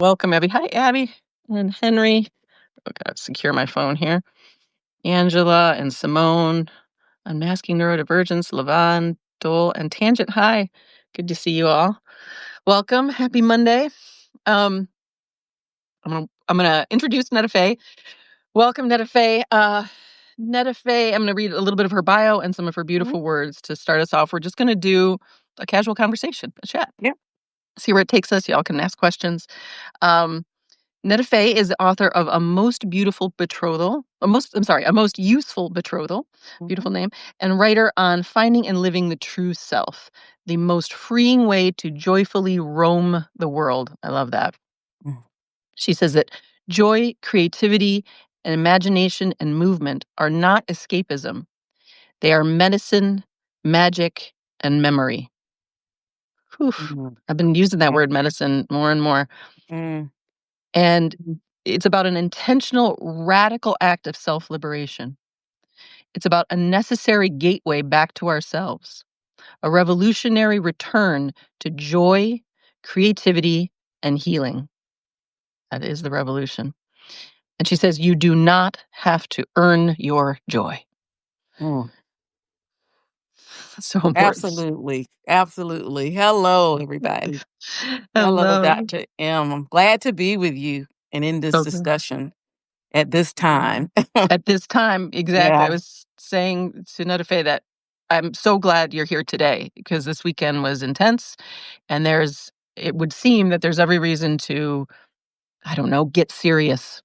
Welcome, Abby. Hi, Abby and Henry. I gotta secure my phone here. Angela and Simone, Unmasking Neurodivergence, Levon, Dole, and Tangent. Hi, good to see you all. Welcome. Happy Monday. Um, I'm gonna introduce Netta Faye. Welcome, Netta Faye. Netta Faye. I'm gonna read a little bit of her bio and some of her beautiful words to start us off. We're just gonna do a casual conversation, a chat. Yeah. See where it takes us. Y'all can ask questions. Um, Netta Faye is the author of A Most Beautiful Betrothal, A Most Useful Betrothal, beautiful Mhm. name, and writer on Finding and Living the True Self, the most freeing way to joyfully roam the world. I love that. Mm. She says that joy, creativity, and imagination and movement are not escapism. They are medicine, magic, and memory. Whew. Mhm. I've been using that Yeah. word medicine more and more. Mm. And it's about an intentional, radical act of self liberation. It's about a necessary gateway back to ourselves, a revolutionary return to joy, creativity, and healing. That is the revolution. And she says, you do not have to earn your joy. Mm. That's so important. Absolutely. Absolutely. Hello, everybody. Hello, Hello. Dr. M. I'm glad to be with you and in this So good. discussion at this time. At this time, exactly. Yeah. I was saying to Netta Faye that I'm so glad you're here today because this weekend was intense. And it would seem that there's every reason to, I don't know, get serious,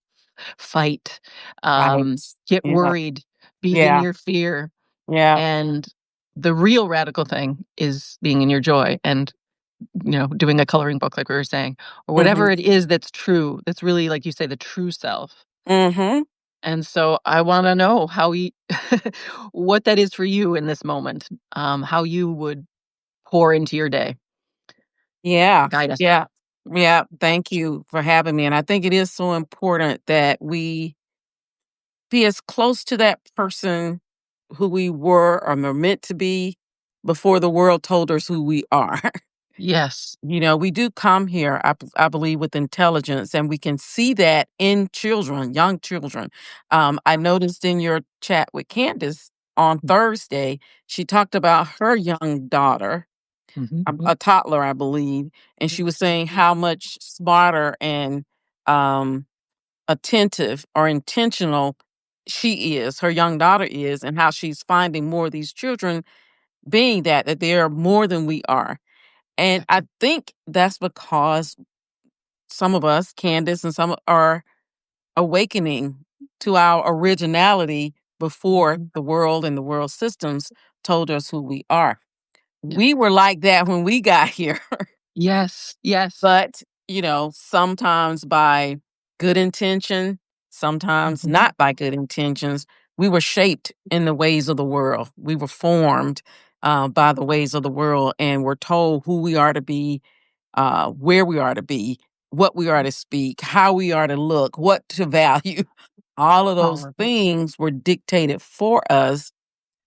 fight, Right. get Yeah. worried, be in Yeah. your fear. Yeah. And the real radical thing is being in your joy and, doing a coloring book, like we were saying, or Mm-hmm. whatever it is that's true, that's really, like you say, the true self. Mm-hmm. And so I want to know what that is for you in this moment, how you would pour into your day. Yeah. Guide us. Yeah. Yeah. Thank you for having me. And I think it is so important that we be as close to that person who we were or were meant to be before the world told us who we are. Yes. We do come here, I believe, with intelligence, and we can see that in children, young children. I noticed in your chat with Candace on Thursday, she talked about her young daughter, Mhm. a toddler, I believe, and she was saying how much smarter and um, attentive or intentional she is, her young daughter is, and how she's finding more of these children being that they are more than we are. And Yes. I think that's because some of us, Candace and some are awakening to our originality before Mhm. the world and the world systems told us who we are. Yep. We were like that when we got here. Yes. Yes. But, sometimes by good intention, sometimes Mhm. not by good intentions, we were shaped in the ways of the world. We were formed by the ways of the world, and we're told who we are to be, where we are to be, what we are to speak, how we are to look, what to value. All of those Power. things were dictated for us,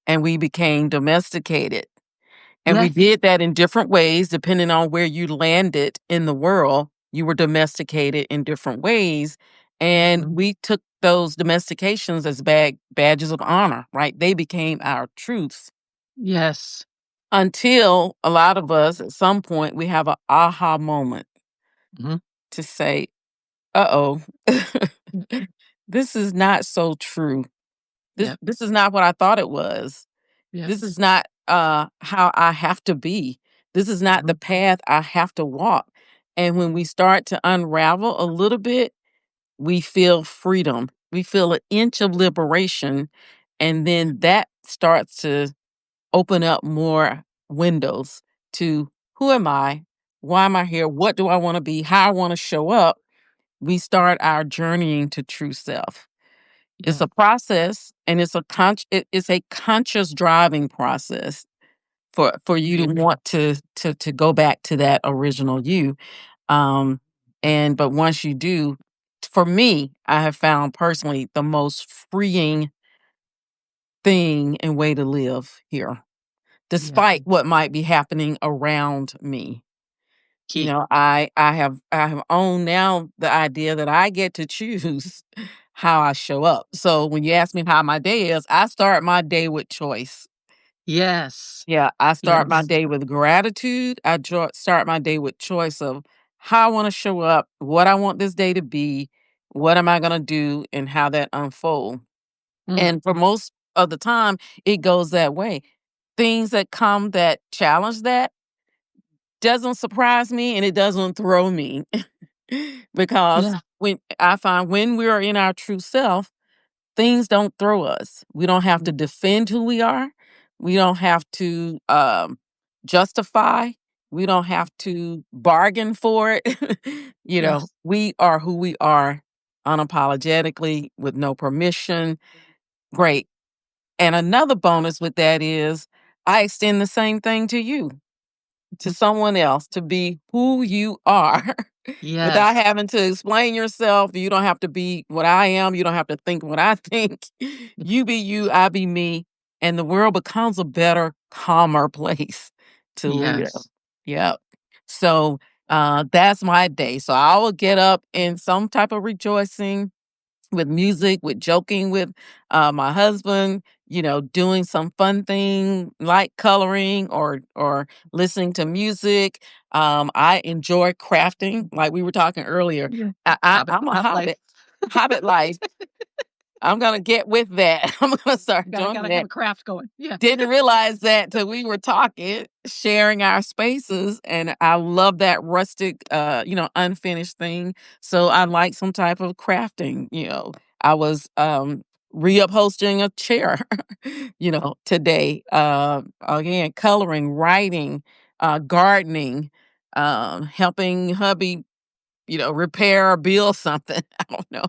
and we became domesticated. And we Yes. did that in different ways depending on where you landed in the world. You were domesticated in different ways. And Mhm. we took those domestications as badges of honor, right? They became our truths Yes. until a lot of us at some point we have an aha moment Mhm. to say, uh-oh, this is not so true. This Yep. this is not what I thought it was. Yep. This is not how I have to be. This is not the Mhm. path I have to walk. And when we start to unravel a little bit, we feel freedom. We feel an inch of liberation. And then that starts to open up more windows to who am I? Why am I here? What do I want to be? How I want to show up? We start our journeying to true self. It's Yep. a process, and it's a conscious driving process for you to want to go back to that original you. Um, but once you do, for me, I have found personally the most freeing thing and way to live here, Yeah. despite what might be happening around me. Key. I have owned now the idea that I get to choose how I show up. So when you ask me how my day is, I start my day with choice. Yes. Yeah, I start my Yes. day with gratitude. Start my day with choice of how I want to show up, what I want this day to be, what am I going to do, and how that unfold. Mm, And for most of the time, it goes that way. Things that come that challenge that doesn't surprise me and it doesn't throw me because yeah. when I find when we are in our true self, things don't throw us. We don't have to Mm, defend who we are. We don't have to justify. We don't have to bargain for it. yes. We are who we are unapologetically with no permission. Great. And another bonus with that is I extend the same thing to you, to Mm, someone else, to be who you are without yes. having to explain yourself. You don't have to be what I am. You don't have to think what I think. You be you, I be me. And the world becomes a better, calmer place to live. Yes. Yeah. So that's my day. So I will get up in some type of rejoicing with music, with joking with my husband, doing some fun thing like coloring or listening to music. I enjoy crafting, like we were talking earlier. Yeah. I'm a Hobbit life. hobbit life. I'm gonna get with that. I'm gonna start doing Gotta have that. a craft going. Yeah. Didn't realize that till we were talking, sharing our spaces, and I love that rustic, unfinished thing. So I like some type of crafting. I was reupholstering a chair, today. Again, coloring, writing, gardening, helping hubby, repair or build something. I don't know,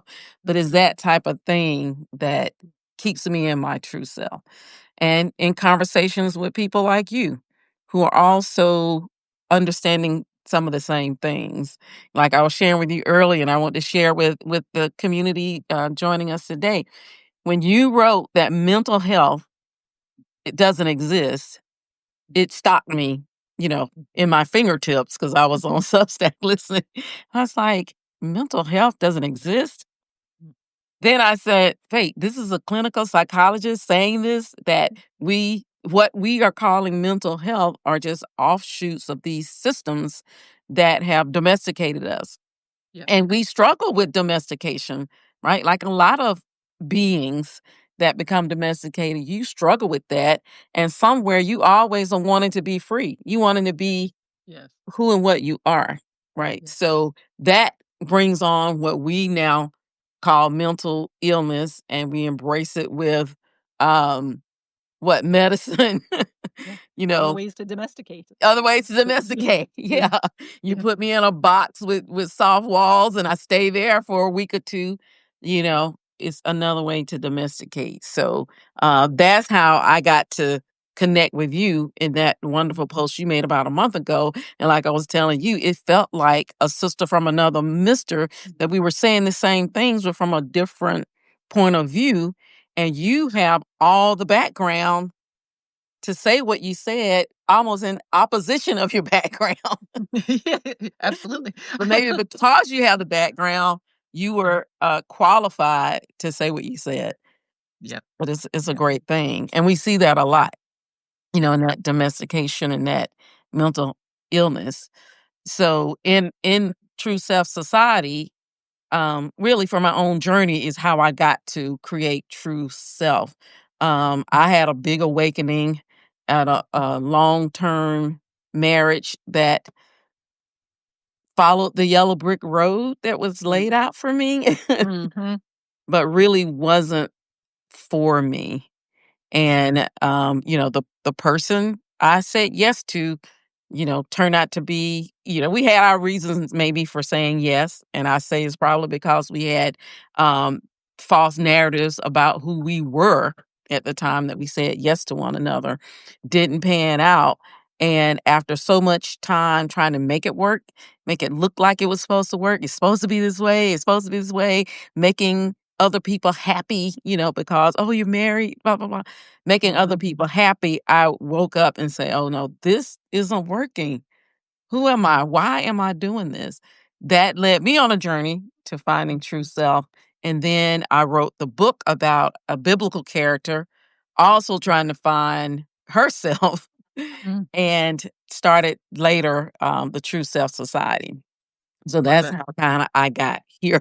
but it's that type of thing that keeps me in my true self and in conversations with people like you who are also understanding some of the same things. Like I was sharing with you earlier, and I want to share with the community joining us today. When you wrote that mental health it doesn't exist, it stopped me, in my fingertips because I was on Substack listening. I was like, mental health doesn't exist. Then I said, "Wait, this is a clinical psychologist saying this, that what we are calling mental health are just offshoots of these systems that have domesticated us. Yep. And we struggle with domestication, right? Like a lot of beings that become domesticated, you struggle with that. And somewhere you always are wanting to be free. You wanting to be Yes. who and what you are, right? Yeah. So that brings on what we now call mental illness, and we embrace it with um what medicine, Yeah. you Other know, ways to domesticate. other ways to Yeah. domesticate. Yeah. Yeah. You Yeah. put me in a box with soft walls and I stay there for a week or two, it's another way to domesticate. So that's how I got to connect with you in that wonderful post you made about a month ago. And like I was telling you, it felt like a sister from another mister, that we were saying the same things, but from a different point of view. And you have all the background to say what you said almost in opposition of your background. Yeah. Absolutely. But maybe because you have the background, you were qualified to say what you said. Yep. But it's a Yep. great thing. And we see that a lot, in that domestication and that mental illness. So in true self society, really for my own journey is how I got to create true self. I had a big awakening at a long term marriage that followed the yellow brick road that was Mm. laid out for me, Mhm. but really wasn't for me. And the person I said yes to, turned out to be, we had our reasons maybe for saying yes. And I say it's probably because we had um false narratives about who we were at the time that we said yes to one another. Didn't pan out. And after so much time trying to make it work, make it look like it was supposed to work, it's supposed to be this way, it's supposed to be this way, making other people happy, because, oh, you're married, blah, blah, blah, making other Mhm. people happy, I woke up and say, oh no, this isn't working. Who am I? Why am I doing this? That led me on a journey to finding true self. And then I wrote the book about a biblical character, also trying to find herself, Mm, and started later the True Self Society. So love that's it. how kind of I got here.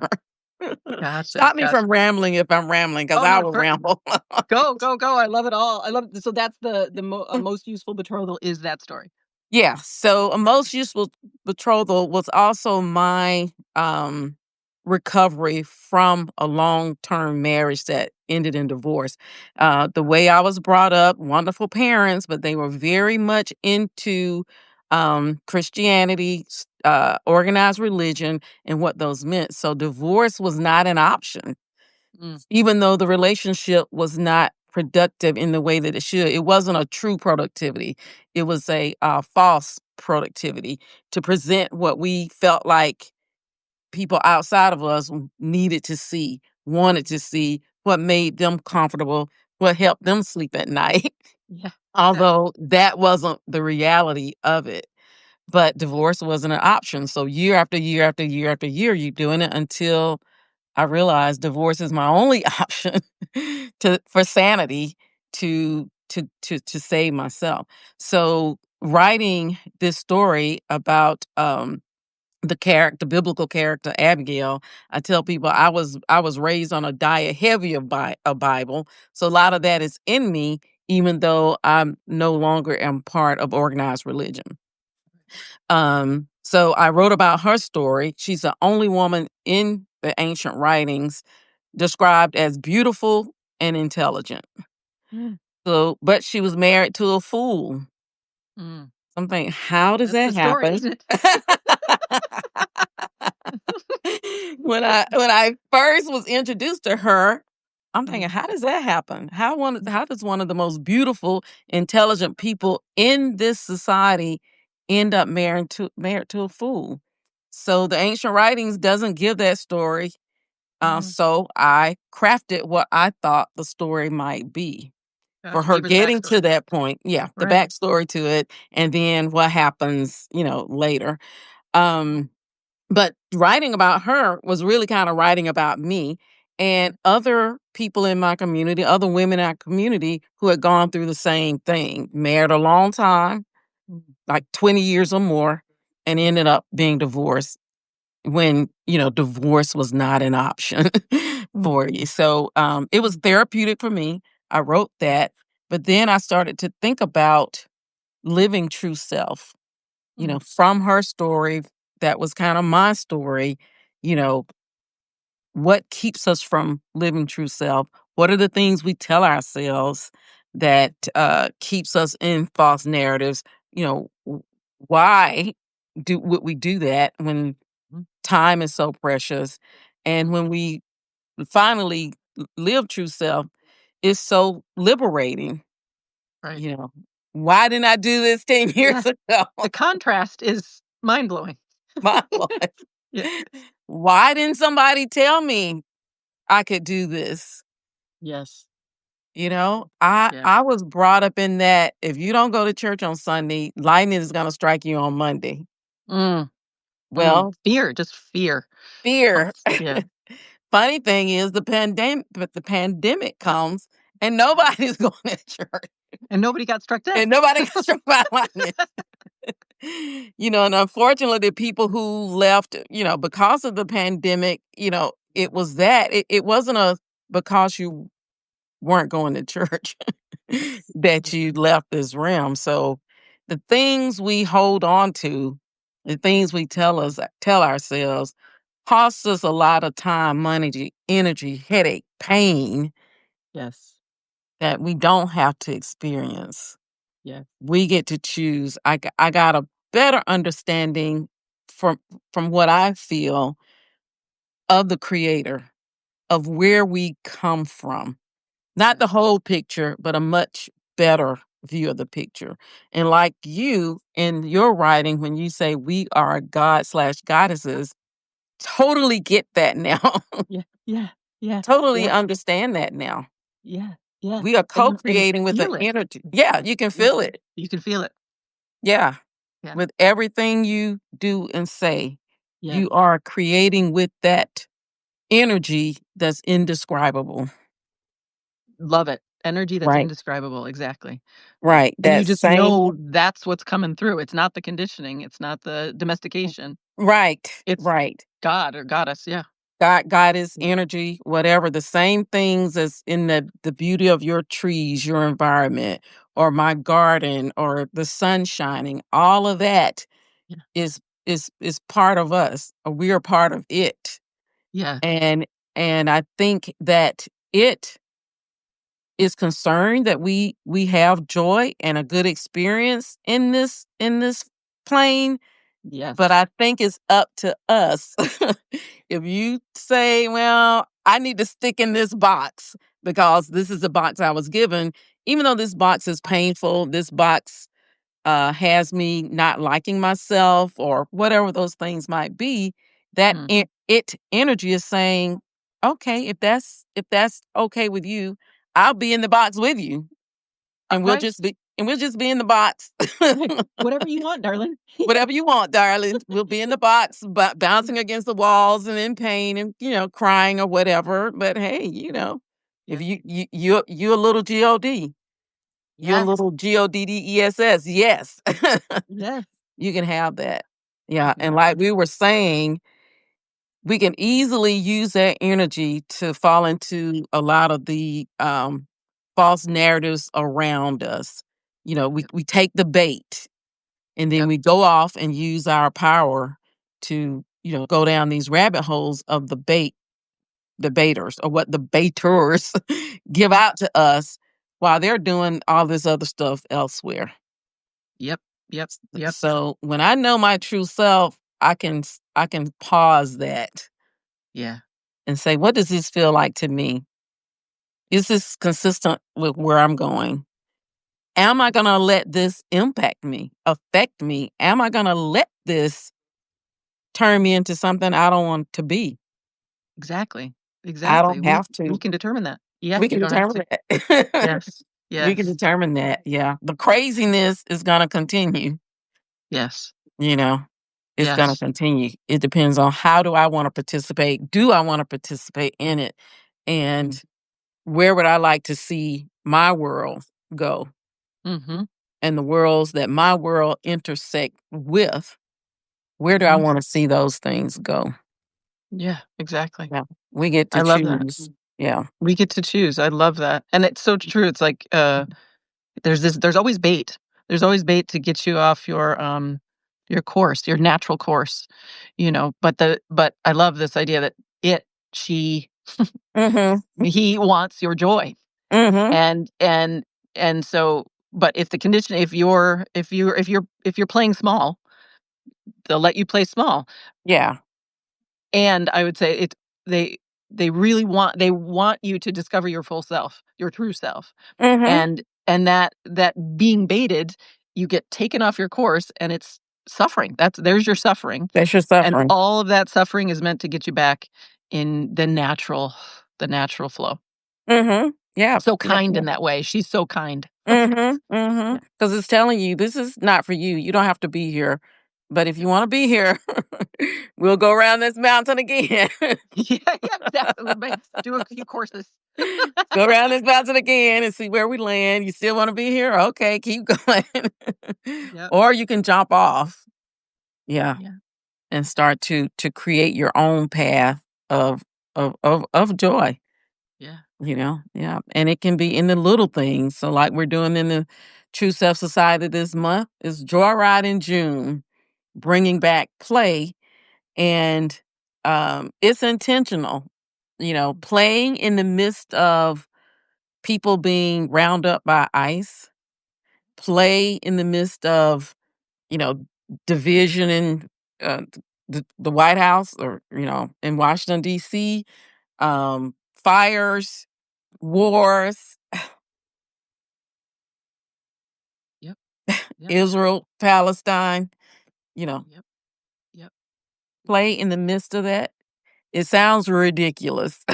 Gotcha, Stop me gotcha. from rambling if I'm rambling, because Oh, I no, will ramble. go, go, go. I love it all. I love it. So that's the most useful betrothal is that story. Yeah, so a most useful betrothal was also my recovery from a long-term marriage that ended in divorce. The way I was brought up, wonderful parents, but they were very much into Christianity, organized religion, and what those meant. So divorce was not an option, Mm, even though the relationship was not productive in the way that it should. It wasn't a true productivity. It was a false productivity to present what we felt like people outside of us needed to see, wanted to see, what made them comfortable, what helped them sleep at night. yeah, yeah. Although that wasn't the reality of it. But divorce wasn't an option. So year after year after year after year, you're doing it until I realized divorce is my only option to for sanity to save myself. So writing this story about the biblical character Abigail, I tell people I was raised on a diet heavy of a Bible. So a lot of that is in me, even though I'm no longer am part of organized religion. So I wrote about her story. She's the only woman in the ancient writings described as beautiful and intelligent. Mm, So, but she was married to a fool. mm. I'm thinking, how does That's that the story, happen? isn't it? When I first was introduced to her, I'm thinking, Mm, how does that happen? How does one of the most beautiful, intelligent people in this society end up married to a fool? So the ancient writings doesn't give that story. mm. So I crafted what I thought the story might be for Gotcha. her Gave her the getting to backstory. that point. Yeah, the Right. backstory to it, and then what happens, later. Um, but writing about her was really kind of writing about me and other people in my community, other women in our community who had gone through the same thing, married a long time, Mm, like 20 years or more, and ended up being divorced when divorce was not an option mm, for you. So it was mm, therapeutic for me. I wrote that, but then I started to think about living true self, mm. from her story. That was kind of my story. you know what keeps us from living true self? What are the things we tell ourselves that keeps us in false narratives? Why would we do that when Mm, time is so precious? And when we finally live true self, it's so liberating. right. You know, why didn't I do this 10 Yeah. years ago? The contrast is mind-blowing. My life. Yeah. Why didn't somebody tell me I could do this? Yes. I Yeah. I was brought up in that if you don't go to church on Sunday, lightning is gonna strike you on Monday. Mm, mm. Well, Fear, just fear. fear. Const Yeah. Funny thing is the pandemic comes and nobody's going to church And nobody got struck dead. and nobody got struck by lightning. And unfortunately the people who left, because of the pandemic, it was that. It wasn't a because you weren't going to church Yes. that Yes. you left this realm. So the things we hold on to, the things we tell ourselves costs us a lot of time, money, energy, headache, pain Yes. that we don't have to experience. Yes. We get to choose. I got a better understanding from what I feel of the creator, of where we come from. Not the Yes. whole picture, but a much better view of the picture. And like you in your writing, when you say we are God/goddesses, totally get that now. Yeah. Yeah. Yeah. Totally Yeah. understand that now. Yeah. Yeah. We are And you co-creating with the feel it. energy. Yeah, you can Yeah. feel it. You can feel it. Yeah. Yeah. With everything you do and say, Yes. you are creating with that energy that's indescribable. Love it. Energy that's Right. indescribable, exactly. Right. And you That just same know that's what's coming through. It's not the conditioning, it's not the domestication. right. It's Right. God or goddess, yeah. God is Yeah. energy, whatever, the same things as in the beauty of your trees, your environment, or my garden, or the sun shining, all of that Yeah. is part of us, or we are part of it. Yes. And I think that it is concerned that we have joy and a good experience in this plane, but Yes. I think it's up to us. If you say, "Well, I need to stick in this box because this is the box I was given," even though this box is painful, this box has me not liking myself or whatever those things might be, that Mhm. it energy is saying, "Okay, if that's okay with you, I'll be in the box with you, and Right. we'll just be in the box." Whatever you want, darling. Whatever you want, darling. We'll be in the box, but bouncing against the walls and in pain and, crying or whatever. But hey, if Yeah. you're a little God, you're a Yes. little Goddess. Yes, Yes. you can have that. Yeah, and Yeah. like we were saying, we can easily use that energy to fall into a lot of the false narratives around us. Yep. We take the bait. And then Yep. we go off and use our power to, go down these rabbit holes of the baiters, or what the baiters give Mhm. out to us while they're doing all this other stuff elsewhere. Yep. Yep. Yep. So when I know my true self, I can pause that Yeah. and say, what does this feel like to me? Is this consistent with where I'm going? Am I going to let this impact me, affect me? Am I going to let this turn me into something I don't want to be? Exactly. I Exactly. don't We have we to. can determine that. Yeah, We you can don't have determine to. that. Yes. We can Yes. determine that, yeah. The craziness is gonna continue, Yes. you know? It's gonna Yes. continue. It depends on how do I wanna participate? Do I wanna participate in it? And where would I like to see my world go? Mhm. And the worlds that my world intersect with, where do I Mhm. wanna see those things go? Yeah, exactly. Yeah. We get I to love that. choose. Yeah. We get to choose. I love that. And it's so true. It's like, there's always bait. There's always bait to get you off your course, your natural course, but I love this idea that it, she, Mhm. he wants your joy. Mhm. And and and so but if the condition if you're playing small, they'll let you play small. Yeah. And I would say they they want you to discover your full self, your true self. Mhm. And that being baited, you get taken off your course and it's suffering. There's your suffering. That's your And suffering. all of that suffering is meant to get you back in the natural flow. Mhm. Yeah. So Yep, kind yep. in that way. She's so kind. Mhm, mhm. Yeah. Because it's telling you, "This is not for you. You don't have to be here. But if you wanna be here, we'll go around this mountain again. Yeah, yeah, exactly. We may do a few courses. Go around this mountain again and see where we land. You still wanna be here? Okay, keep going." Yep. Or you can jump off. Yeah, Yeah. and start to create your own path of of joy. Yeah. Yeah, and it can be in the little things. So, like we're doing in the True Self Society this month is Joyride in June, bringing back play, and it's intentional. Playing in the midst of people being round up by ice, play in the midst of you know division in the White House, or in Washington D.C., fires, wars, Yep. Yep. Israel, Palestine, you know, Yep. Yep. play in the midst of that. It sounds ridiculous,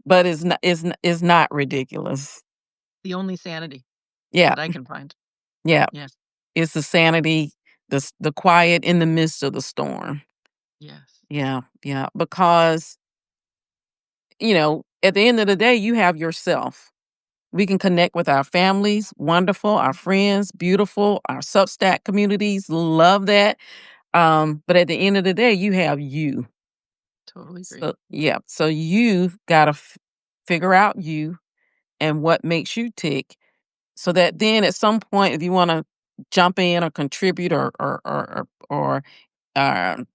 but it's not ridiculous. The only sanity Yeah, that I can find. yeah. Yes. It's the sanity, the quiet in the midst of the storm. Yes. Yeah, yeah, because, at the end of the day, you have yourself. We can connect with our families, wonderful, our friends, beautiful, our Substack communities, love that. But at the end of the day, you have you. Totally agree. So, yeah, so you've got to figure out you and what makes you tick so that then at some point, if you want to jump in or contribute or um,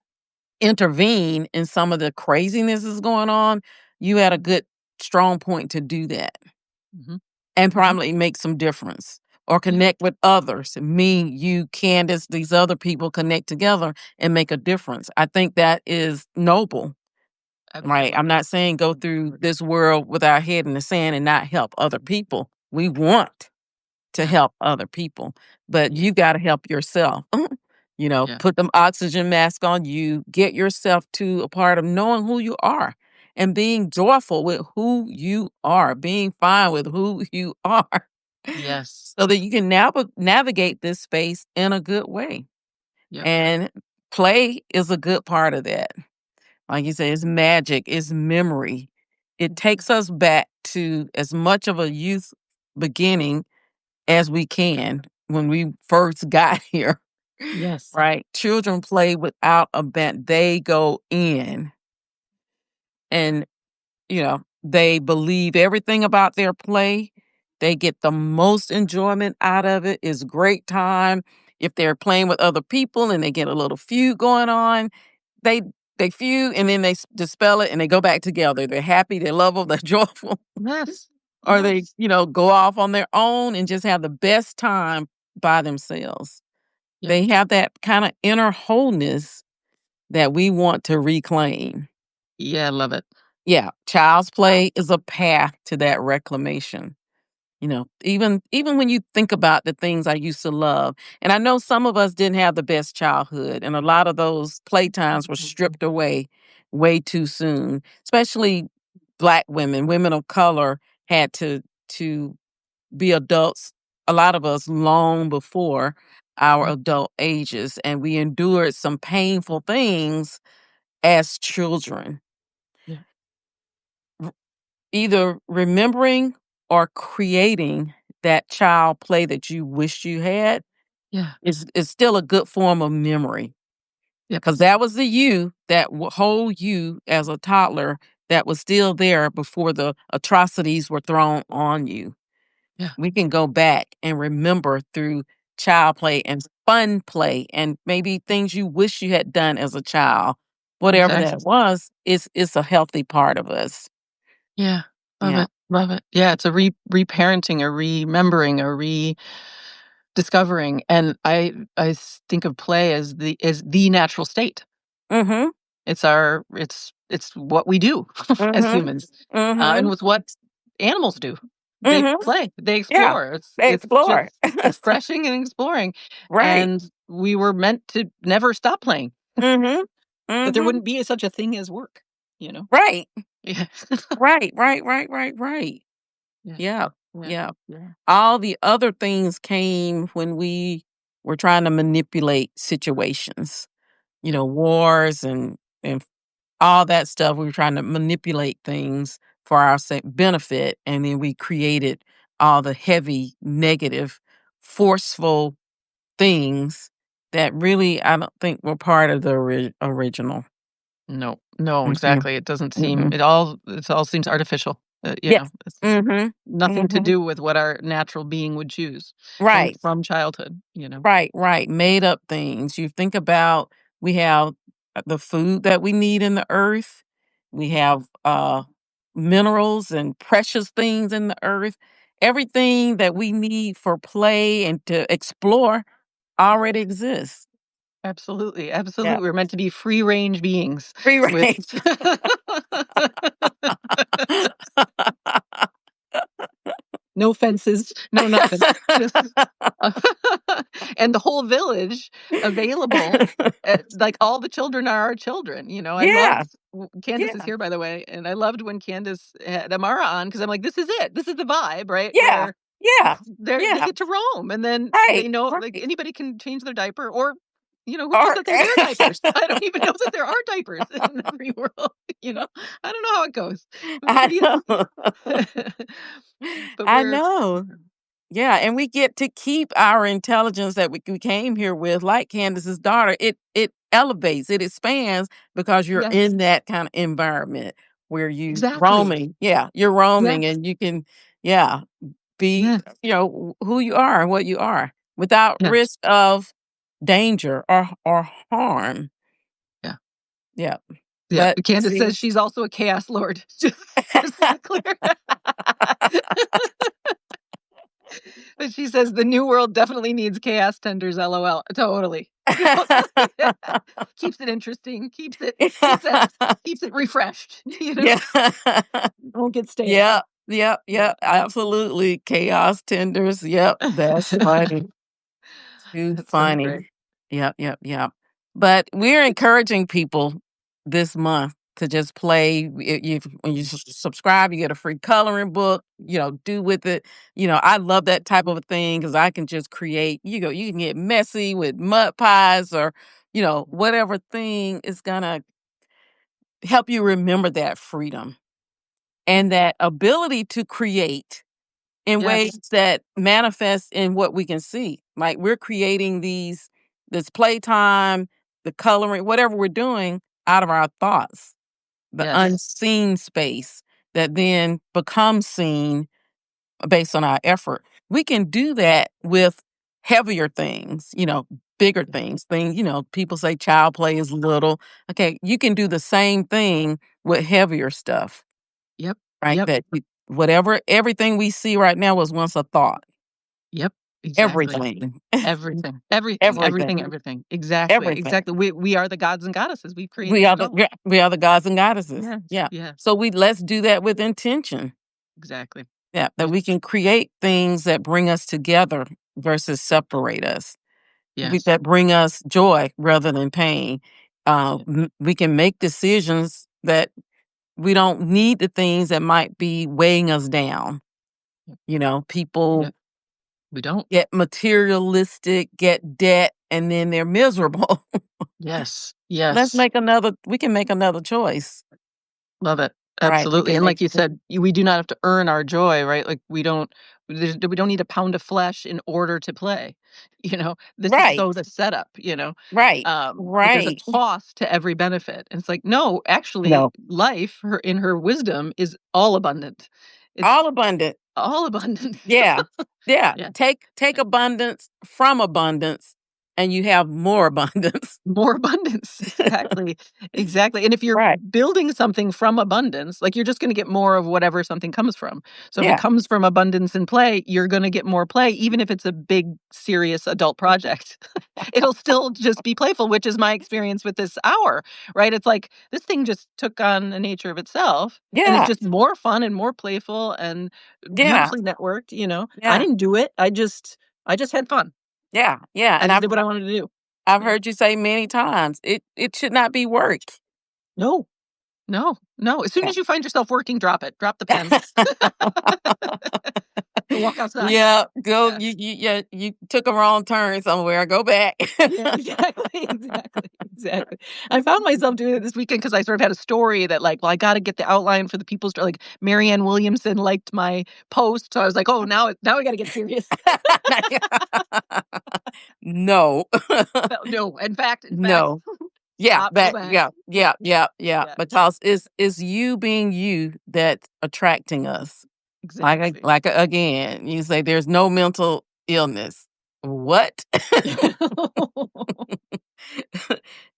intervene in some of the craziness that's going on, you had a good strong point to do that Mhm. and Mhm. probably make some difference or Yeah. connect with others. Me, you, Candace, these other people connect together and make a difference. I think that is noble, right? I'm Absolutely. not saying go through this world with our head in the sand and not help other people. We want to Yeah. help other people, but Yeah. you got to help yourself. Yeah. Put them oxygen mask on you, get yourself to a part of knowing who you are and being joyful with who you are, being fine with who you are, Yes. so that you can navigate this space in a good way. Yep. And play is a good part of that. Like you say, it's magic, it's memory. It takes us back to as much of a youth beginning as we can when we first got here, Yes. right? Children play without a band. They go in and, they believe everything about their play. They get the most enjoyment out of it. It's great time. If they're playing with other people and they get a little feud going on, they they feud and then dispel it and they go back together. They're happy, they love them, they're joyful. Yes. Or they, Yes. go off on their own and just have the best time by themselves. Yep. They have that kind of inner wholeness that we want to reclaim. Yeah, I love it. Yeah, child's play is a path to that reclamation. Even when you think about the things I used to love, and I know some of us didn't have the best childhood, and a lot of those playtimes were stripped away way too soon. Especially Black women, women of color had to be adults, a lot of us long before our Mhm. adult ages, and we endured some painful things as children. Yeah. R- Either remembering or creating that child play that you wish you had Yeah. is still a good form of memory Yep. because that was the you, that whole you as a toddler that was still there before the atrocities were thrown on you. Yeah. We can go back and remember through child play and fun play and maybe things you wish you had done as a child. Whatever that Exactly. was, is a healthy part of us. Yeah. Love Yeah. it. Love it. Yeah, it's a reparenting, a remembering, a rediscovering, and think of play as the natural state. Mhm. It's what we do as Mhm. humans, and Mhm. with what animals do. They Mhm. play, they Yeah. explore. They It's explore. just refreshing and exploring, Right. and we were meant to never stop playing, Mhm. that there Mhm. wouldn't be such a thing as work, you know? Right. Yeah. Right, right, right, right, right. Yeah. Yeah. Yeah. Yeah. Yeah. All the other things came when we were trying to manipulate situations. Yep. Wars and all that stuff. We were trying to manipulate things for our benefit, and then we created all the heavy, negative, forceful things that really I don't think were part of the original. No, no, Mm-mm, exactly. It doesn't seem mm-mm. it all seems artificial. Yes. It's Mm-hmm. nothing to Mm-hmm. do with what our natural being would choose Right. from childhood. Right. Right. Made up things. You think about we have the food that we need in the earth. We have minerals and precious things in the earth. Everything that we need for play and to explore already exists. Absolutely, Yeah. absolutely. We're meant to be free range beings Free with range. no fences, no nothing. Just and the whole village available. Like all the children are our children. I Yeah. loved Candace is Yeah. here, by the way, and I loved when Candace had Amara on because I'm like, this is it. This is the vibe, right? Yeah. Where Yeah. They Yeah. get to roam, and then Right. they know, like, Right. anybody can change their diaper, or, who knows Or that they wear diapers? I don't even know that there are diapers in every world, you know? I don't know how it goes. I Maybe know. it's but I we're know. Yeah, and we get to keep our intelligence that we came here with, like Candace's daughter. It elevates, it expands because you're Yes, in that kind of environment where you exactly. roaming. Yeah, you're Yes, roaming and you can, yeah, be, yes, who you are and what you are without yes, risk of danger or harm. yeah, Yeah. yeah. But Candace see, says she's also a chaos lord, just to be clear. But she says the new world definitely needs chaos tenders, LOL. Totally. Keeps it interesting, keeps it refreshed, you know? yeah. Don't get stale. Yeah, yep, Yeah. yep, absolutely. Chaos tenders. Yep, that's funny. Too That's so great. funny. Yep, yep, yep. But we're encouraging people this month to just play. When you subscribe, you get a free coloring book. Do with it. I love that type of a thing because I can just create. You can get messy with mud pies or whatever thing is gonna help you remember that freedom and that ability to create in Yes. ways that manifest in what we can see. Like we're creating this playtime, the coloring, whatever we're doing out of our thoughts, the Yes. unseen space that then becomes seen based on our effort. We can do that with heavier things, bigger Yeah. things, people say child play is little. Okay, you can do the same thing with heavier stuff, Yep. right? Yep. Whatever, everything we see right now was once a thought. Yep. Exactly. Everything. Everything. Everything. Everything. Everything. Everything. Exactly. Everything. Exactly. We are the gods and goddesses. We've We created are it the all. yeah, we are the gods and goddesses. Yes. Yeah. Yes. So let's do that with intention. Exactly. Yeah, that we With can create things that bring us together versus separate us. yes. That bring us joy rather than pain. Yeah. We can make decisions that we don't need the things that might be weighing us down. Yeah. Yeah. People We don't. get materialistic, get debt, and then they're miserable. Yes. Let's Yes. make another we can make another choice. Love it. Right. We Absolutely, can and make like you said, we do not have to earn our joy, right? Like, we don't need a pound of flesh in order to play, This is right. so the setup, Right. but there's a Right. cost to every benefit, and it's like, no, actually, No. life, in her wisdom, is all abundant. It's All abundant. all abundant. Yeah. Yeah. Yeah. Take abundance from abundance and you have more abundance. More abundance, exactly, exactly, and if you're Right. building something from abundance, like, you're just gonna get more of whatever something comes from. So if it Yeah. comes from abundance and play, you're gonna get more play, even if it's a big, serious adult project. It'll still just be playful, which is my experience with this hour, right? It's like, this thing just took on a nature of itself, and it's Yeah. just more fun and more playful and Yeah. beautifully networked. I Yeah. didn't do it, I just had fun. Yeah. Yeah. I And just I've did what I wanted to do. I've Yeah. heard you say many times, it should not be work. No. No, no, as soon Yeah. as you find yourself working, drop it. Drop the pen and walk outside. Yeah, go Yeah. you took a wrong turn somewhere, go back. Yeah, exactly, exactly, exactly. I found myself doing it this weekend because I sort of had a story that, like, well, I gotta get the outline for the people's like, Marianne Williamson liked my post, so I was like, "Oh, now we gotta get serious." No. Well, no, in fact, No. Yeah, stop, go that back. yeah, Yeah, yeah, yeah, yeah, yeah, because it's you being you that's attracting us. exactly. Again, you say there's no mental illness. What?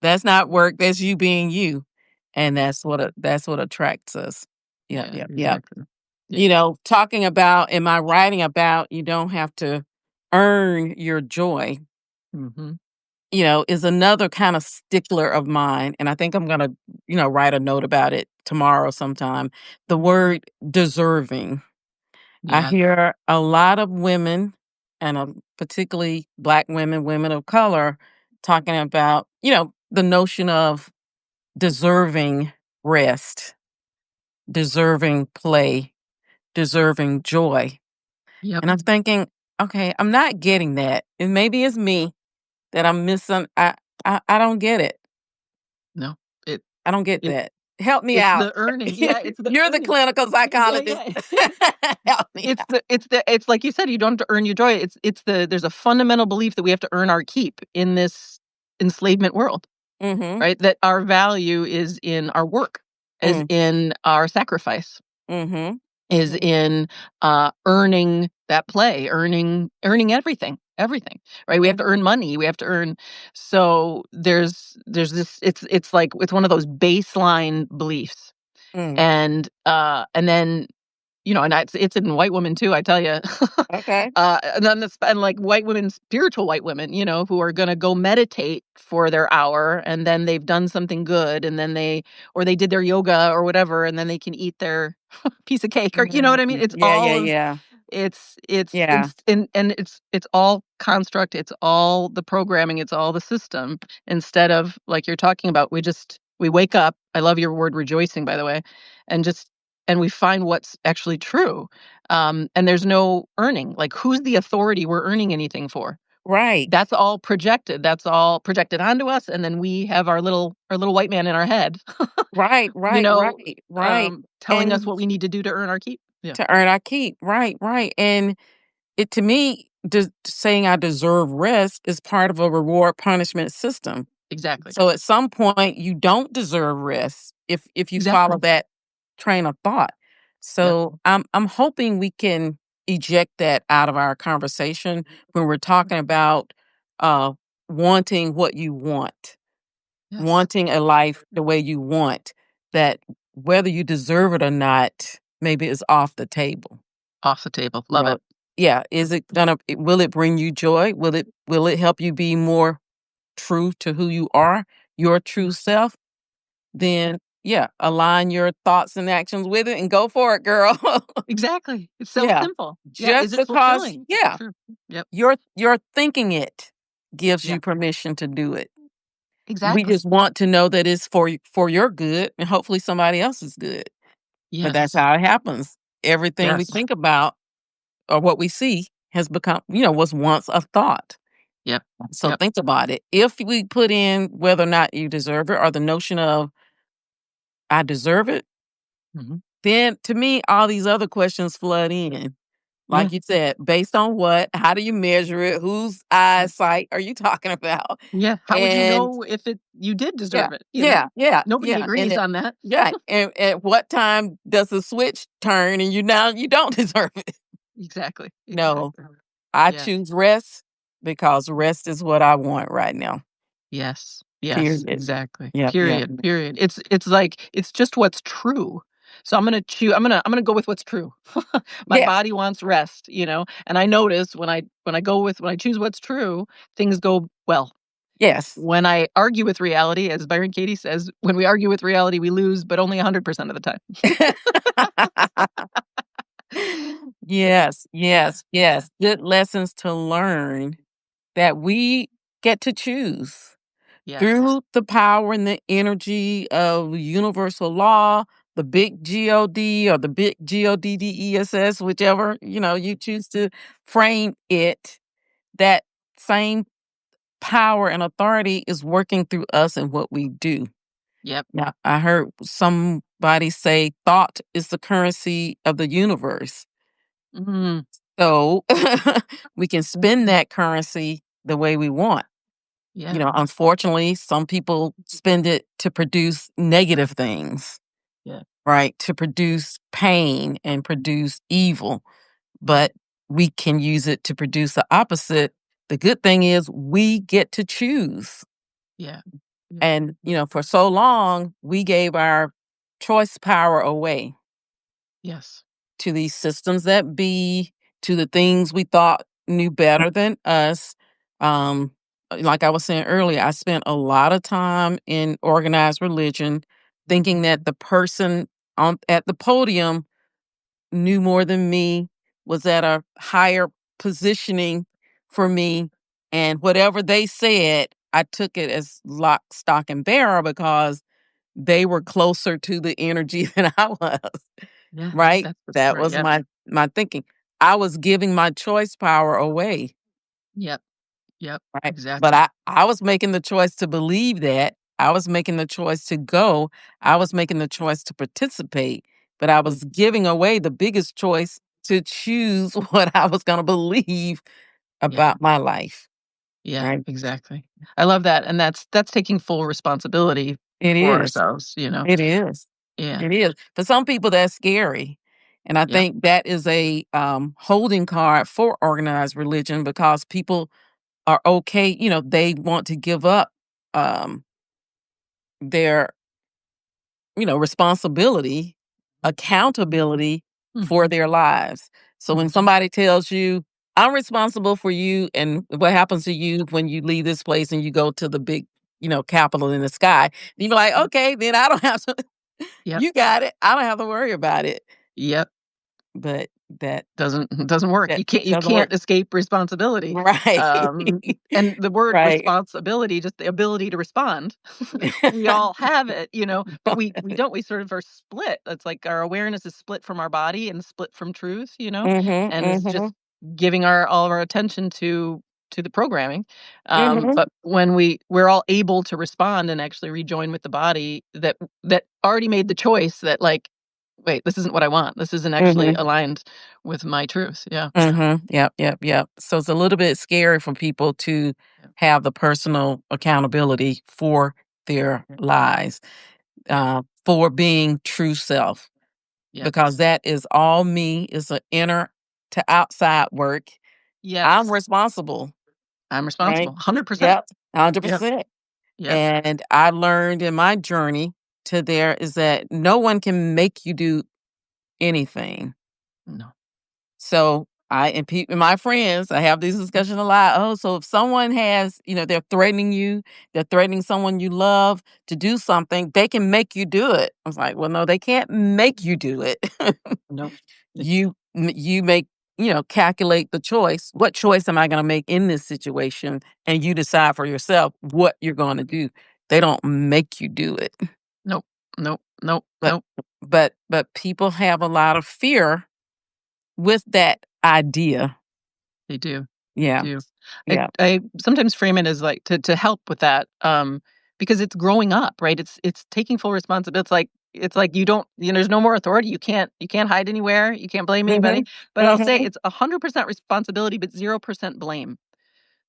That's not work, that's you being you, and that's what attracts us. Yep, Yeah, yep, yep. exactly. Yeah. Talking about am I writing about you don't have to earn your joy, Mhm. is another kind of stickler of mine, and I think I'm gonna, write a note about it tomorrow sometime. The word deserving. I Yes. hear a lot of women, and particularly Black women, women of color, talking about, the notion of deserving rest, deserving play, deserving joy. Yep. And I'm thinking, okay, I'm not getting that. And maybe it's me that I'm missing. I don't get it. No. It I don't get it that. Help me it's out. the earning. Yeah, it's the You're the earning. clinical Yeah, psychologist. yeah. Help me out. It's like you said, you don't have to earn your joy. There's a fundamental belief that we have to earn our keep in this enslavement world, Mhm. right? That our value is in our work, is Mm. in our sacrifice, Mhm. is Mhm. in earning that play, earning everything, right? We have to Mhm. earn money. We have to earn. So there's this. It's like it's one of those baseline beliefs, Mm. and then and it's in white women too, I tell you. Okay. And like white women, spiritual white women, who are gonna go meditate for their hour, and then they've done something good, and then they did their yoga or whatever, and then they can eat their piece of cake, or you know Mm. what I mean? It's Yeah, yeah, all of yeah. it's Yeah. and it's all construct, it's all the programming, it's all the system, instead of like you're talking about, we wake up. I love your word rejoicing, by the way, and just and we find what's actually true. And there's no earning. Like, who's the authority we're earning anything for? Right. That's all projected. That's all projected onto us, and then we have our little white man in our head, Right, right, right, right. telling us And what we need to do to earn our keep. Yeah, to earn our keep. Right, right. And it to me, saying I deserve rest is part of a reward punishment system. exactly, So at some point you don't deserve rest if you exactly. follow that train of thought. Yep. So I'm hoping we can eject that out of our conversation when we're talking about uh wanting what you want, Yes. wanting a life the way you want, that whether you deserve it or not, maybe is off the table. Off the table. You Love know, it. yeah, is it gonna will it bring you joy? Will it help you be more true to who you are, your true self? Then yeah, align your thoughts and actions with it and go for it, girl. Exactly. It's so Yeah. simple. Yeah. Is Just it because fulfilling? yeah, True. Yep. you're thinking it gives Yeah. you permission to do it. We Exactly. just want to know that it's for your good and hopefully somebody else's good. But that's Yes. how it happens. Everything we Yes. think about or what we see has become, was once a thought. Yep. So Yep. think about it. If we put in whether or not you deserve it or the notion of I deserve it, Mhm. then to me, all these other questions flood in. Yeah. Like you said, based on what? How do you measure it? Whose Yep. eyesight are you talking about? Yeah. How would you And know if you did yeah, deserve it? yeah, yeah, Nobody yeah. And agrees it on that. yeah. And at what time does the switch turn and you don't deserve it? Exactly. No. Exactly. I Yeah. choose rest because rest is what I want right now. Yes. Yes. Period. Exactly. Yep, yep. Period. Period. It's like it's just what's true. So I'm gonna go with what's true. My Yes. body wants rest, and I notice when I choose what's true, things go well. Yes. When I argue with reality, as Byron Katie says, when we argue with reality, we lose, but only 100% of the time. Yes, yes, yes. Good lessons to learn that we get to choose Yes. through the power and the energy of universal law, the big God or the big GODDESS, whichever, you choose to frame it, that same power and authority is working through us and what we do. Yep. Now, I heard somebody say thought is the currency of the universe. Mhm. So we can spend that currency the way we want. Yeah. Unfortunately, some people spend it to produce negative things, Yeah. right? To produce pain and produce evil. But we can use it to produce the opposite. The good thing is we get to choose. Yeah. Yeah. And, for so long, we gave our choice power away Yes. to these systems that be, to the things we thought knew better than us. Um, like I was saying earlier, I spent a lot of time in organized religion thinking that the person at the podium knew more than me, was at a higher positioning for me. And whatever they said, I took it as lock, stock, and barrel because they were closer to the energy than I was. Yeah. Right? That's the That story. was Yep. my thinking. I was giving my choice power away, Yep. Yep. right? But Exactly. I was making the choice to believe that. I was making the choice to go. I was making the choice to participate, but I Yeah. was giving away the biggest choice to choose what I was going to believe Yeah. about my life, Yeah, right? exactly. I love that, and that's taking full responsibility It for is. ourselves, you know? It is. Yeah. It is. For some people, that's scary. And I Yep. think that is a holding card for organized religion because people are okay, they want to give up their, responsibility, accountability for Mhm. their lives. So when Mhm. somebody tells you, I'm responsible for you and what happens to you when you leave this place and you go to the big, capital in the sky, you be like, Mm. okay, then I don't have to, Yep. you got it. I don't have to worry about it. Yep. But that Doesn't work. that You doesn't work. can't escape responsibility. Right. Um, and the word Right. responsibility, just the ability to respond, we all have it, but we don't. We sort of are split. It's like our awareness is split from our body and split from truth, Mhm, and it's just mhm, giving our all of our attention to the programming. mhm, But when we're all able to respond and actually rejoin with the body that already made the choice that like, wait, this isn't what I want. This isn't actually mhm, aligned with my truth. Yeah. mhm. Yep, yep, yep. So it's a little bit scary for people to Yeah. have the personal accountability for their Yeah. lives, Yeah. for being true self, Yep. because that is all me. It's an inner to outside work. I'm Yes. responsible, I'm right? responsible. 100%. Yep, Yep. 100%. Yep. And I learned in my journey to there is that no one can make you do anything. No. So and my friends, I have these discussions a lot. Oh, so if someone has, they're threatening you, they're threatening someone you love to do something, they can make you do it. I was like, well, no, they can't make you do it. No. You make, calculate the choice. What choice am I going to make in this situation? And you decide for yourself what you're going to do. They don't make you do it. Nope. Nope. Nope. But Nope. but people have a lot of fear with that idea. They do. They Yeah. do. I Yeah. I sometimes frame it as like to help with that, because it's growing up, right? It's taking full responsibility. It's like you don't, there's no more authority. You can't hide anywhere. You can't blame anybody. Mhm. But I'll say Mhm. it's 100% responsibility, but 0% blame.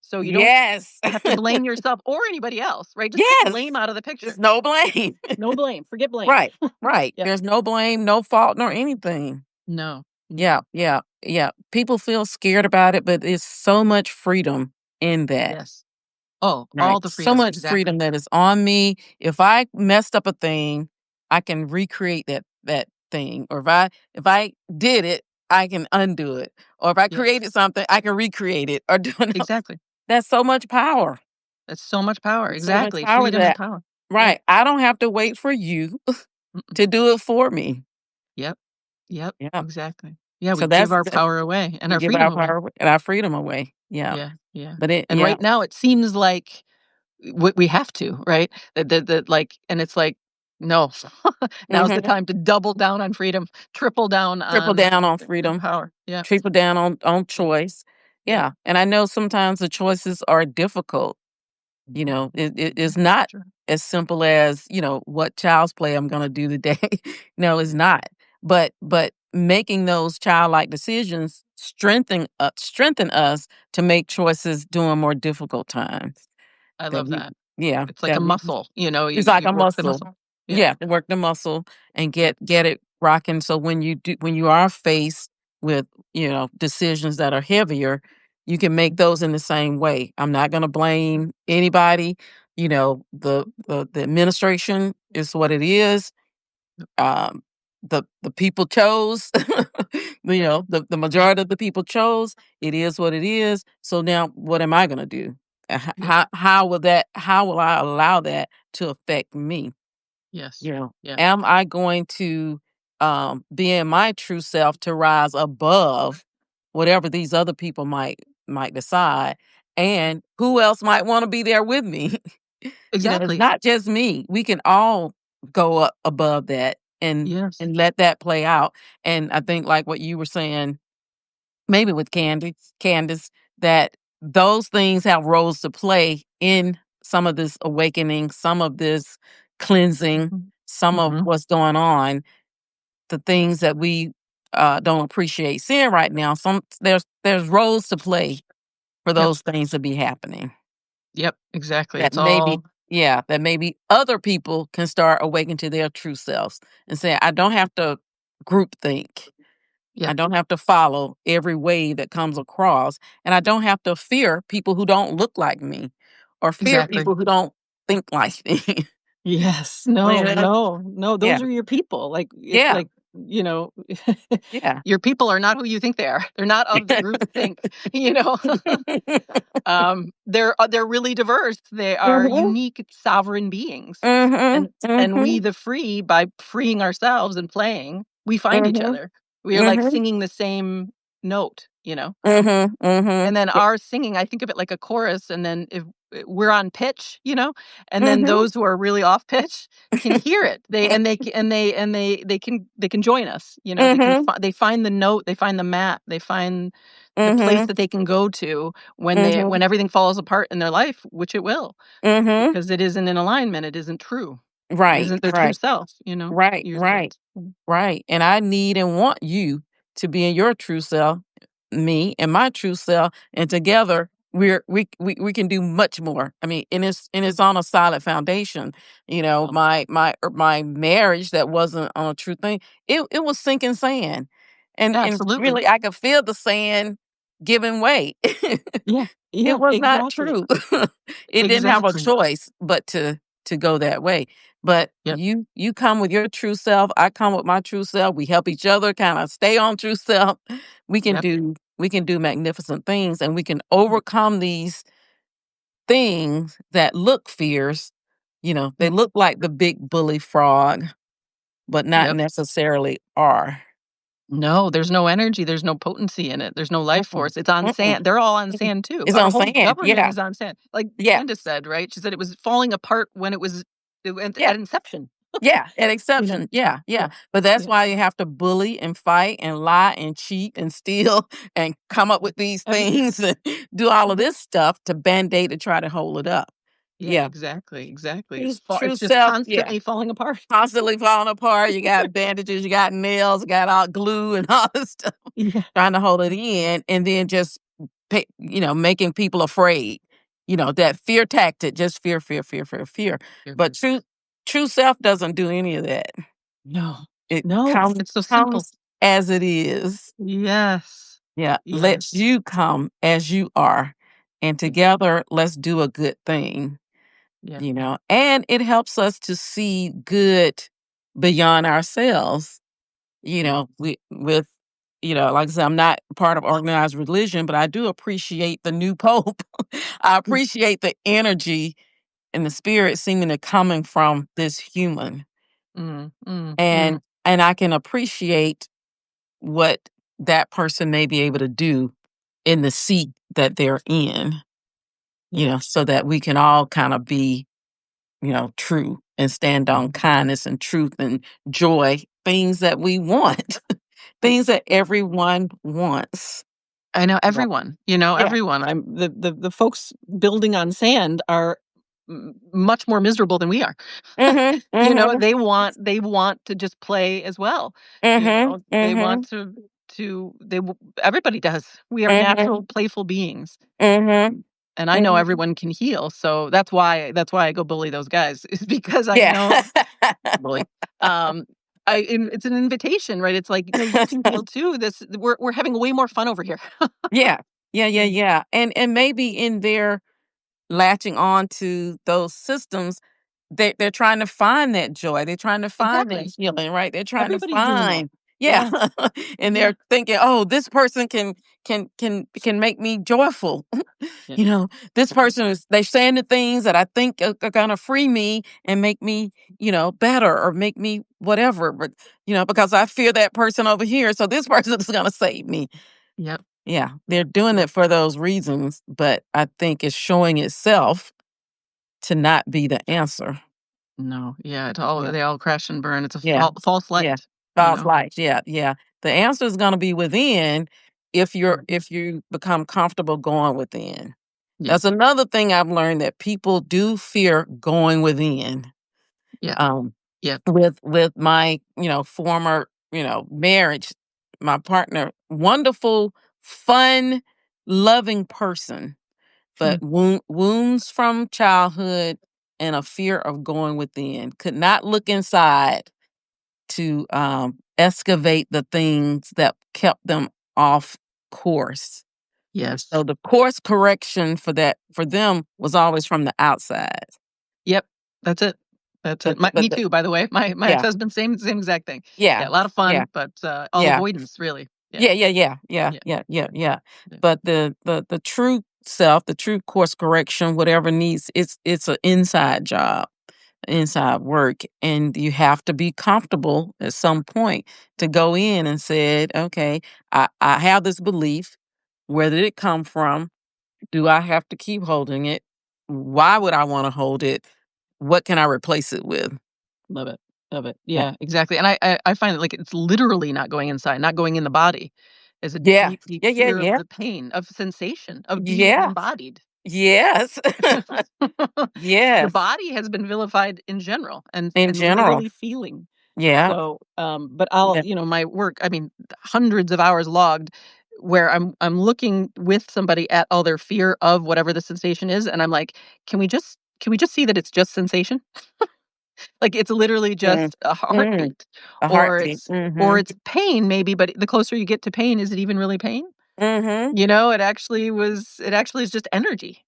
So you don't Yes. have to blame yourself or anybody else, right? Just take Yes. blame out of the picture. There's no blame. No blame. Forget blame. Right. Right. Yeah. There's no blame, no fault, nor anything. No. Yeah. No. Yeah. Yeah. People feel scared about it, but there's so much freedom in that. Yes. Oh, Right. all the So freedom. much freedom Exactly. that is on me. If I messed up a thing, I can recreate that thing. Or if I did it, I can undo it. Or if I Yeah. created something, I can recreate it or do it. Exactly. That's so much power. That's so much power. So much Exactly. power Freedom and that power. Yeah. right. I don't have to wait for you Mm-mm. to do it for me. Yep. Yep. Yeah. Exactly. Yeah, we So give our that power away and we our give freedom our away. power and our freedom away. Yeah. Yeah. Yeah. But it And yeah. right now it seems like we have to, right? That like, and it's like, no, now's the Mhm. time to double down on freedom, triple down Triple on down on freedom. power. Yeah. Triple down on Yeah. choice. Yeah. Yeah, and I know sometimes the choices are difficult. Mhm. It Mhm. is not Sure. as simple as, what child's play I'm gonna do today. No, it's Yeah. not. But making those childlike decisions strengthen us to make choices during more difficult times I that love we that. yeah, It's like a that we muscle, it's like you a work the muscle. muscle. Yeah. Yeah, to work the muscle and Yep. get it rocking. So when you are faced with, decisions that are heavier, you can make those in the same way. I'm not gonna blame anybody. The administration is what it is. Um, the people chose, Yep. the Yep. majority of the people chose. It is what it is. So now what am I gonna do? Yep. How will I allow that to affect me? Yes. Yeah. Am I going to be in my true self to rise above whatever these other people might decide? And who else might want to be there with me? It's Exactly. not just me. We can all go up above that and Yes. let that play out. And I think like what you were saying maybe with Candace, that those things have roles to play in some of this awakening, some of this cleansing, Mhm. some of Mhm. what's going on, the things that we don't appreciate seeing right now. There's roles to play for Yep. those things to be happening. Yep. Exactly. That It's all. maybe, yeah, that maybe other people can start awakening to their true selves and say, I don't have to group think. I Yep. don't have to follow every wave that comes across, and I don't have to fear people who don't look like me or fear Exactly. people who don't think like me. Yes. You No, know? no, no, Yeah, those are your people. Like, it's yeah, like, you know, yeah. your people are not who you think they are. They're not of the group think, you know? They're really diverse. They are Mhm, unique sovereign beings. mhm, And we, mhm, the free, by freeing ourselves and playing, we find each mhm, other. We are like mhm, singing the same note, you know? mhm, mhm. And then Yeah. our singing, I think of it like a chorus, and then if we're on pitch, you know, and then Mhm. those who are really off pitch can hear it. They can join us, you know, Mhm, they find the note, they find the map, they find the place mhm, that they can go to mhm, when everything falls apart in their life, which it will, mhm. because it isn't in alignment, it isn't true. It Right, isn't their true right, self, you know, right, usually. right. Right. And I need and want you to be in your true self, me and my true self, and together we can do much more. I mean, and it's on a solid foundation. You know, Oh, my marriage that wasn't on a true thing, it was sinking sand. And absolutely. really I could feel the sand giving way. Yeah, It yeah, was not exactly. true. It didn't have a Exactly. choice but to go that way. But Yep, you come with your true self, I come with my true self. We help each other kind of stay on true self. yep. We can do magnificent things and we can overcome these things that look fierce. You know, they Mm, look like the big bully frog, but not yep. necessarily are. No, there's no energy, there's no potency in it, there's no life Mm-mm, force, it's on mm-mm, sand, they're all on mm-mm. sand too, It's our on whole sand. government Yeah. is on sand, like Yeah. Candace said, right? She said it was falling apart when it went Yeah. at inception, Yeah, an you know? exception. Yeah, yeah. Yeah, But that's yeah, why you have to bully and fight and lie and cheat and steal and come up with these everything. things and do all of Mhm. this stuff to band-aid to try to hold it up. Yeah, Yeah. exactly, exactly. True It's just self, yeah. constantly falling apart. Constantly falling apart. You got bandages, you got nails, you got all glue and all this stuff Yeah, trying to hold it in and then just making people afraid. You know, that fear tactic, just fear, fear, fear, fear, fear. yeah. But true self doesn't do any of that. No, It no, it's so simple. comes as it is. Yes, Yeah, let yes, you come as you are, and yeah, together, let's do a good thing, yeah, you know? And it helps us to see good beyond ourselves, you yeah, know, like I said, I'm not part of organized religion, but I do appreciate the new pope. I mm, appreciate the energy and the spirit seeming to coming from this human. mm, mm, mm, And I can appreciate what that person may be able to do in the seat that they're in, yeah, so that we can all kind of be, true and stand on kindness and truth and joy, things that we want, yeah. things that everyone wants. I know Yeah. everyone, you know, Yeah. everyone. The folks building on sand are much more miserable than we are. Mhm. You know, Mhm. they want to just play as well. You Mhm. know, they want Mhm. everybody does. We are Mhm. natural, playful beings, Mhm. and I know Mhm. everyone can heal. So that's why I go bully those guys is because I Yeah. know bully. Um, it's an invitation, right? It's like, no, you can heal too. We're having way more fun over here. Yeah. Yeah, yeah, Yeah, yeah. And maybe in their latching on to those systems, they're trying to find that joy. They're trying to find that exactly. healing, right? They're trying to Everybody's doing that. find, yeah. Yeah, And yeah, they're thinking, "Oh, this person can make me joyful." yeah, You know, this person is they're saying the things that I think are gonna free me and make me, better or make me whatever. But because I fear that person over here, so this person is gonna save me. yep, Yeah, they're doing yep. it for those reasons, but I think it's showing itself to not be the answer. No, yeah, Yeah, they all crash and burn. It's a yeah, false yeah. light, you False know? lights. Yeah, yeah. The answer is going to be within. Mhm. if you become comfortable going within. Yeah. That's another thing I've learned, that people do fear going within. Yeah. Um, Yeah. with my, former, marriage, my partner, wonderful, fun, loving person, Hmm. but wounds from childhood and a fear of going within. Could not look inside to excavate the things that kept them off course. Yes. So the course correction for that, for them, was always from the outside. Yep. That's it. That's it. Me The too, by the way. My yeah, ex-husband, same exact thing. yeah, Yeah, a lot of yeah, fun, but, all yeah. avoidance, really. Yeah. Yeah, yeah, yeah, yeah, Yeah. yeah, yeah, yeah. Yeah. But the true self, the true course correction, whatever needs, it's an inside job, inside work, and you have to be comfortable at some point to go in and said, okay, I have this belief. Where did it come from? Do I have to keep holding it? Why would I want to hold it? What can I replace it with? Love it. Love it. Yeah, Yeah, exactly, and I find that, like, it's literally not going inside, not going in the body. Is a yeah, deep, deep yeah, yeah, fear of yeah, the pain, of sensation, of being yeah. embodied. Yes, The yes. body has been vilified in general In and general, literally feeling. yeah, So, but I'll yeah, my work, I mean, hundreds of hours logged where I'm looking with somebody at all their fear of whatever the sensation is, and I'm like, can we just see that it's just sensation? Like, it's literally mm, just a mm, heartbeat, a or heartbeat. it's or Mhm, it's pain maybe, but the closer you get to pain, is it even really pain? mhm, It actually is just energy.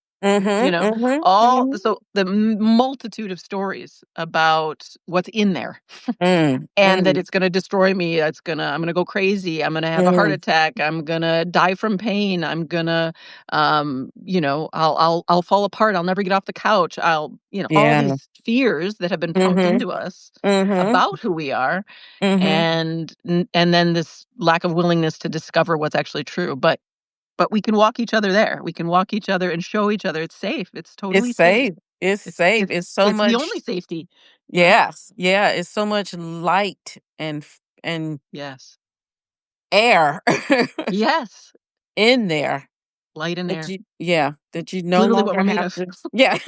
You mhm, know, mhm, all mhm, so the multitude of stories about what's in there, mm, and that mm, it's gonna destroy me, I'm gonna go crazy, I'm gonna have a heart mm, attack, I'm gonna die from pain, I'm gonna, I'll fall apart, I'll never get off the couch, all yeah, these fears that have been pumped mhm, into us mhm, about who we are, mhm. and then this lack of willingness to discover what's actually true, but we can walk each other there. We can walk each other and show each other it's safe. It's It's totally safe. safe, it's It's safe, it's it's so it's the much. only safety, you know? Yes, yeah, it's so much light and Yes. air Yes. in there. Light and That air. you yeah, that you It's no literally what longer we're made have of. to. Yeah.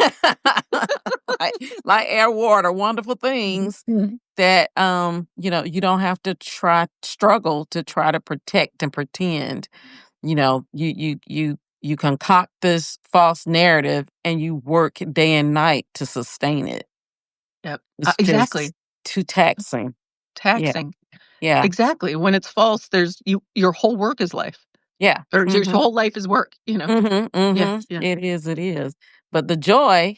Like air, water, wonderful Mhm, things mhm. that, you don't have to struggle to try to protect and pretend. You concoct this false narrative and you work day and night to sustain it. Yep. It's Exactly. just too taxing. Yeah, Taxing. yeah, Exactly. When it's false, your whole work is life, yeah. or your Mhm, whole life is work, you know? mhm, Yeah, mhm. yeah. It is, it is. But the joy,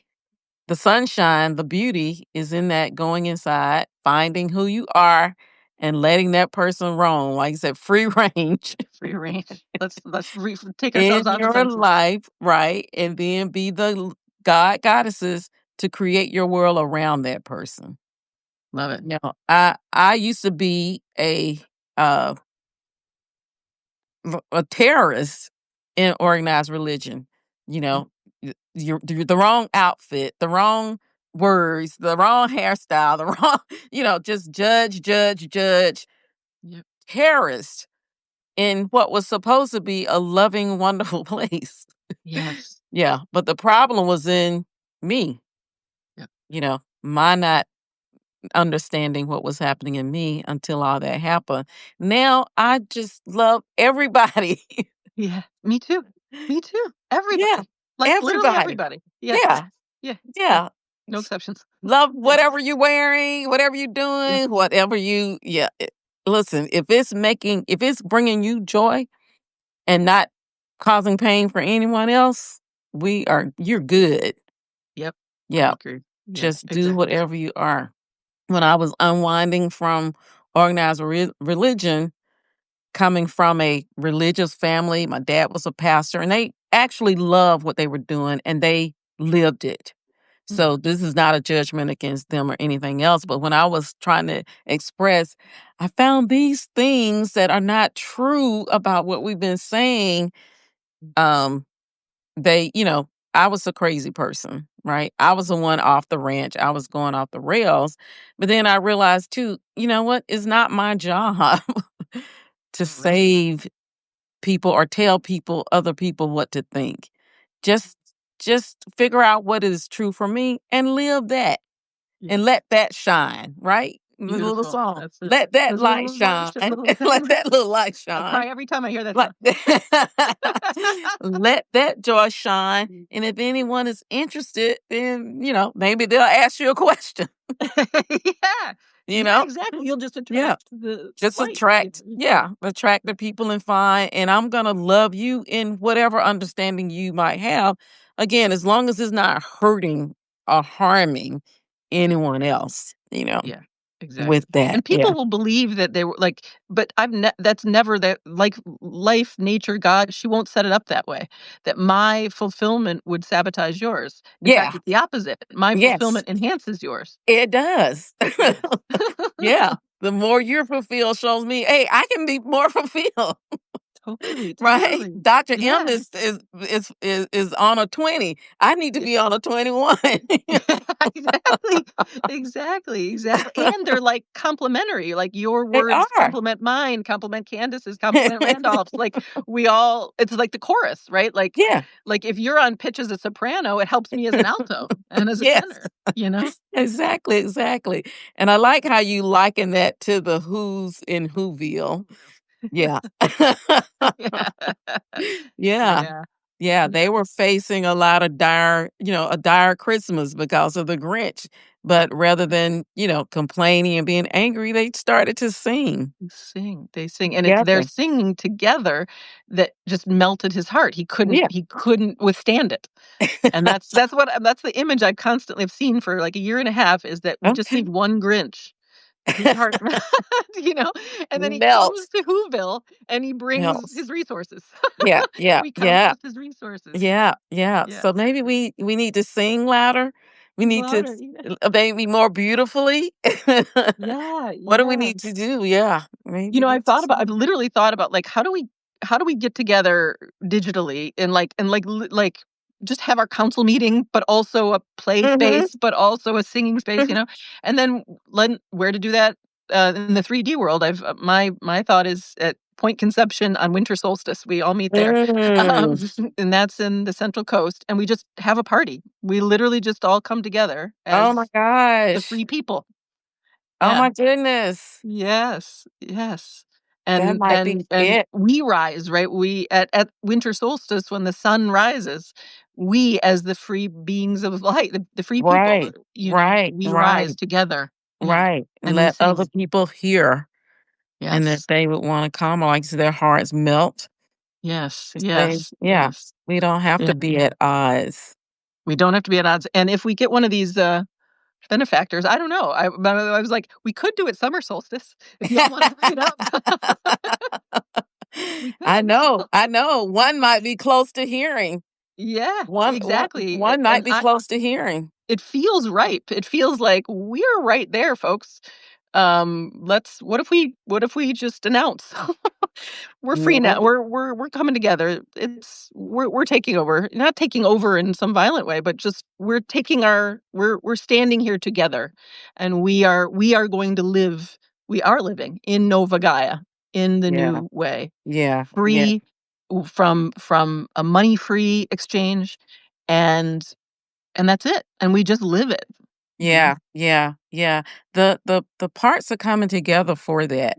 the sunshine, the beauty is in that going inside, finding who you are, and letting that person roam. Like I said, free range Free reign. Let's take in ourselves out the your fences. life, right? And then be the goddesses to create your world around that person. Love it. I used to be uh a terrorist in organized religion. You Mm, know, you're the wrong outfit, the wrong words, the wrong hairstyle, the wrong, just judge, judge, judge. yep. Terrorist in what was supposed to be a loving, wonderful place. Yes. Yeah, but the problem was in me. Yep. My not understanding what was happening in me until all that happened. Now I just love everybody. Yeah. Me too. Me too. Yeah, Everybody. Like, literally everybody. everybody. Yeah. Yeah, Yeah. Yeah. yeah. No exceptions. Love Yeah. whatever you're wearing, whatever you're Yeah. doing, whatever yeah. Listen, if it's bringing you joy and not causing pain for anyone else, you're good. Yep. I Yeah, agree. Yeah, just do exactly. whatever you are. When I was unwinding from organized religion, coming from a religious family, my dad was a pastor, and they actually loved what they were doing and they lived it. Mhm. So this is not a judgment against them or anything else, but when I was trying to express, I found these things that are not true about what we've been saying. Um, I was a crazy person, right? I was the one off the ranch. I was going off the rails. But then I realized too, you know what? It's not my job to Right. save people or tell people other people what to think. Just just figure out what is true for me and live that and Yes. let that shine, right? The little Beautiful. song. That's it. Let that Those are light little lights, shine. little Let shining that lights. little light I shine. cry every time I hear that Like song. let that joy shine. And if anyone is interested, then maybe they'll ask you a question. Yeah. You Yeah, know? exactly. You'll just Yeah. attract the Just light. attract, Yeah. yeah, attract the people and find, and I'm gonna love you in whatever understanding you might have. Again, as long as it's not hurting or harming anyone else, Yeah, with exactly. that. And Yeah. people will believe that they were like, but that's never that, like, life, nature, God, she won't set it up that way. That my fulfillment would sabotage yours. In fact, Yeah. it's the opposite. My Yes. fulfillment enhances yours. It does. Yes. Yeah. The more you're fulfilled shows me, hey, I can be more fulfilled. Totally, Right? totally. Dr. M Yeah. is on a 20. I need to be on a 21. Exactly. Exactly, exactly, and they're, like, complementary, like, your They words are. complement mine, complement Candace's, complement Randolph's, like, we all it's like the chorus, right? Yeah. Like, if you're on pitch as a soprano, it helps me as an alto and as a Yes. tenor, you know? Exactly, exactly. And I like how you liken that to the Who's in Whoville. Yeah. Yeah. Yeah. Yeah. Yeah, they Yeah. were facing a lot of a dire Christmas because of the Grinch. But rather than, complaining and being angry, they started to sing They sing, and it's their together. singing together that just melted his heart. Yeah. He couldn't withstand it. And that's the image I constantly have seen for, like, a year and a half, is that we just Okay. need one Grinch. His heart you know? And then he comes Melt. to Whoville, and he brings Melts. his resources. Yeah, yeah, We come yeah. with his resources. Yeah, yeah. Yes. So maybe we need to sing louder. We Sing need to louder, yeah. maybe more beautifully. Yeah, What do we yeah. need to do? Yeah, maybe we need to I've sing. literally thought about, like, how do we get together digitally and, like, just have our council meeting, but also a play Mhm. space, but also a singing space, you Mhm. know? And then where to do that, in the 3D world, my thought is at Point Conception on winter solstice, we all meet there. Um, Mm. and that's in the Central Coast, and we just have a party. We literally just all come together Oh my as the gosh. free people. Oh Yeah. my goodness. Yes, yes. That might be And it. we rise, right? We at winter solstice when the sun rises, we as the free beings of light, the free people, Right. Right. we rise Right. together. Yeah. Right. And we Let other sing. people hear and that Yes. they would want to come, like so their hearts melt Yes. to say, Yes. yeah, Yes. we don't have Yeah. to be at odds. We don't have to be at odds. And if we get one of these benefactors, I don't know. I was like, we could do it summer solstice if y'all want to bring it up. We I could. know, I know. One might be close to hearing. Yeah, exactly. One might be close to hearing. It feels ripe. It feels like we're right there, folks. Let's what if we just announce we're free Yeah, now. We're coming together. We're taking over. Not taking over in some violent way, but just we're taking our we're standing here together, and we are going to live. We are living in Nova Gaia in the yeah, new way, yeah, yeah, free from a money free exchange, and that's it, and we just live it, you know? yeah, yeah, yeah. The parts are coming together for that.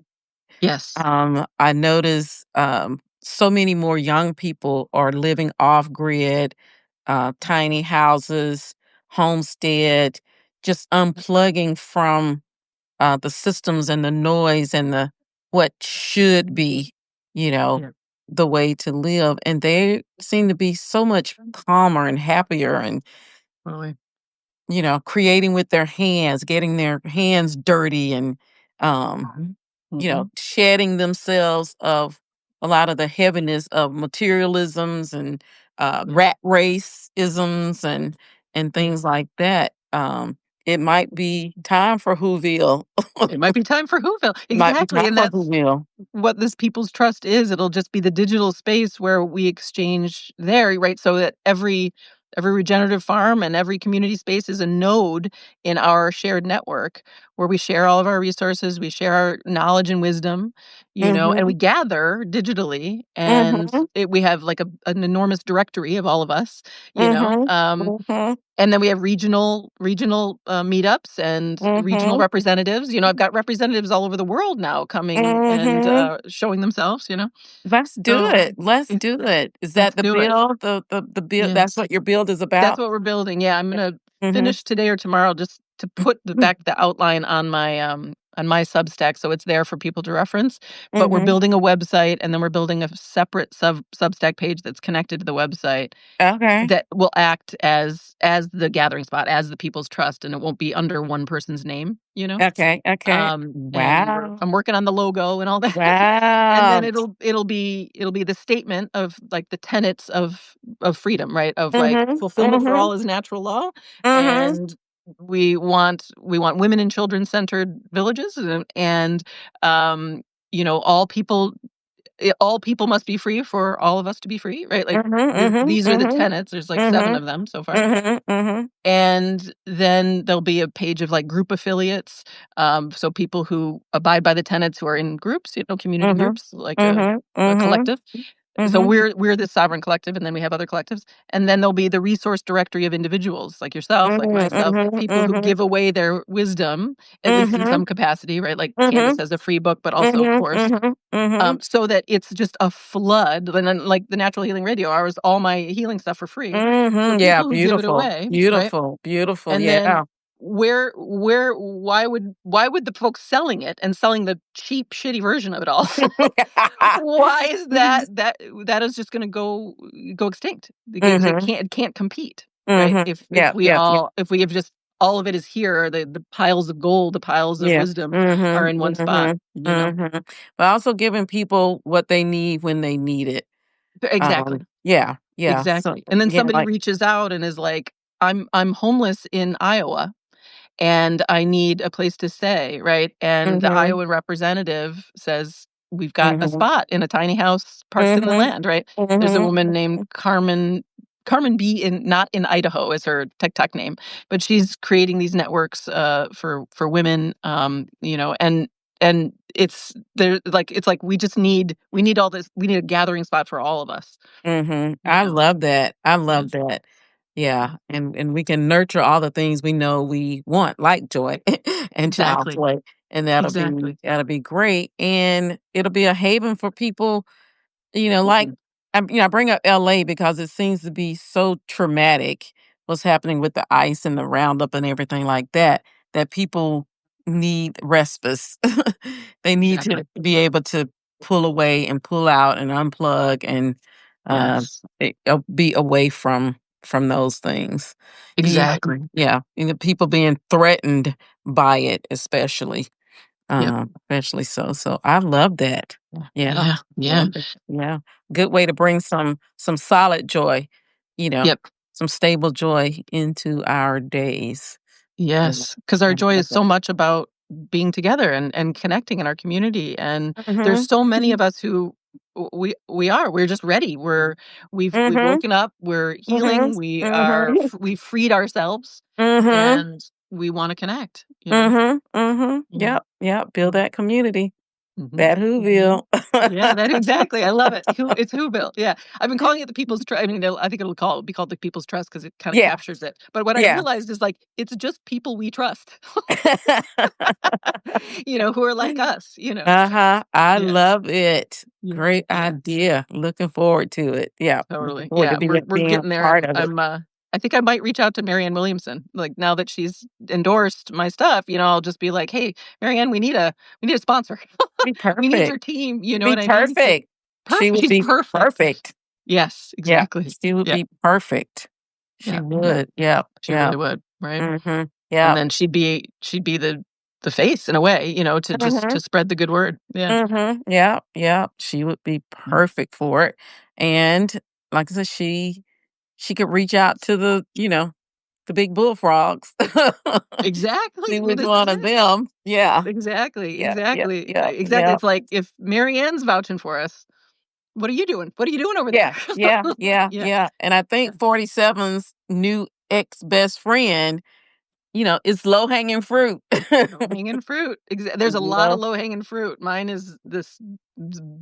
Yes. I notice so many more young people are living off grid, tiny houses, homestead, just unplugging from the systems and the noise and the what should be, you know, Yeah, the way to live. And they seem to be so much calmer and happier and, totally. creating with their hands, getting their hands dirty and, um, Mhm. Mhm. shedding themselves of a lot of the heaviness of materialisms and Yeah, rat race isms and yeah. things like that. It might be time for Whoville. It might be time for Whoville. It might be Exactly, time and for that's Whoville. what this People's Trust is. It'll just be the digital space where we exchange there, right? So that every regenerative farm and every community space is a node in our shared network where we share all of our resources, we share our knowledge and wisdom, and we Mhm. gather digitally, and Mhm. we have like an enormous directory of all of us, Mhm. Mhm. and then we have regional meetups and regional Mhm. representatives. I've got representatives all over the world now coming and Mhm. showing themselves. Let's do So it. Let's it's do it. Is let's that the do it. build? The build, Yeah. that's what your build is That's about? what we're building. Yeah, I'm gonna Mhm. finish today or tomorrow just to put the outline on my Substack so it's there for people to reference. But we're Mhm. building a website and then we're building a separate Substack page that's connected to the website Okay. that will act as the gathering spot, as the people's trust, and it won't be under one person's name. Okay. Okay. And Wow. I'm working on the logo and all that. And then Wow. it'll be the statement of like the tenets of freedom, right? Of like Mhm. fulfillment for Mhm. all is natural law, Mhm. and we want women and children centered villages, and all people must be free for all of us to be free, right? Like Mhm. Mhm. these are the Mhm. tenets. There's like seven Mhm. of them so far. Mhm. Mhm. And then there'll be a page of like group affiliates. So people who abide by the tenets who are in groups, community Mhm. groups, like Mhm. a Mhm. collective. So Mhm. we're the sovereign collective, and then we have other collectives, and then there'll be the resource directory of individuals like yourself, like Mhm. myself, Mhm. people who Mhm. give away their wisdom, at least in Mhm. some capacity, right? Like Candace Mhm. has a free book, but also, of Mhm. course, Mhm. Mhm. so that it's just a flood. And then, like the natural healing radio hours, all my healing stuff for free. So Mhm. Yeah, people who give it beautiful. away, right? Beautiful. Beautiful. And then Yeah. why would the folks selling it and selling the cheap, shitty version of it all? Why is that is just gonna go extinct because it Mhm. can't compete, right? Mhm. If Yep, we yep, yep. all if we have just all of it is here, the piles of gold, the piles of Yeah. wisdom are Mhm. in one spot, Mhm. Mhm. But also giving people what they need when they need it. Exactly. Yeah, yeah. So, Exactly. And then yeah, somebody like reaches out and is like, I'm homeless in Iowa and I need a place to stay, right? And the mhm. Iowa representative says, "We've got a Mhm. spot in a tiny house parked in the Mhm. land," right? There's a Mhm. woman named Carmen B in not in Idaho is her TikTok name, but she's creating these networks for women, and it's like we need all this, we need a gathering spot for all of us, Mhm. you I know. love that. I Yeah. love that. Yeah. Yeah, and we can nurture all the things we know we want, like joy and child Exactly. joy, and Exactly. that'll be great, and it'll be a haven for people. Like, Mhm. I bring up LA because it seems to be so traumatic what's happening with the ICE and the roundup and everything like that, that people need respite. They need to Exactly. be able to pull away and pull out and unplug and uh, Yes. be away from those things. Yeah, Exactly. yeah. People being threatened by it, Yep. especially so. So I love that. Yeah. Yeah. Yeah. Love it. Yeah. Good way to bring some solid joy, you know, Yep. some stable joy into our days. Yeah. Yes, because our I joy love is that. so much about being together and connecting in our community, and there's Mhm. so many of us who we're just ready. We've Mhm. woken up, we're Mhm. healing, Mhm. we've freed ourselves, Mhm. and we wanna connect. Mhm. Mhm. Yeah. Yep. Yep. Build Mm. that community. Mhm. That Whoville. Yeah, that exactly, I love it. It's Whoville, yeah. I've been calling it the People's Trust. I mean, I think it'll be called the People's Trust because it kinda Yeah. captures it. But what I Yeah. realized is, like, it's just people we trust, who are like us. Uh-huh. I Yeah, love it. yeah, Great yeah, idea. Looking forward to it. Yeah. Looking totally. forward to Yeah, we're being a getting there. part of it. I think I might reach out to Marianne Williamson. Like, now that she's endorsed my stuff, I'll just be like, "Hey, Marianne, we need a sponsor. Be We need perfect. your team." You She'd know be what I mean? So perfect. She perfect. would She's be perfect. perfect. Yes, Yeah. exactly. She would Yeah, be perfect. She yeah, yeah. would. Yep. She really Yep. would, right? Mhm. And Yep. then she'd be the face in a way, to just Mhm. to spread the good word. Yeah. Mhm. Yep. Yep. She would be Mm. perfect for it. And like I said, she could reach out to the big bullfrogs. Exactly. She Well, was this is one of it. them. Yeah. Exactly, Yeah, yeah, exactly, yeah, exactly. yeah. It's like if Marianne's vouching for us, What are you doing? What are you doing over there?" Yeah, yeah, yeah, Yeah. yeah, and I Yeah. think 47's new ex-best friend, is low-hanging fruit. Low-hanging fruit. There's a lot of Low low-hanging fruit. Mine is this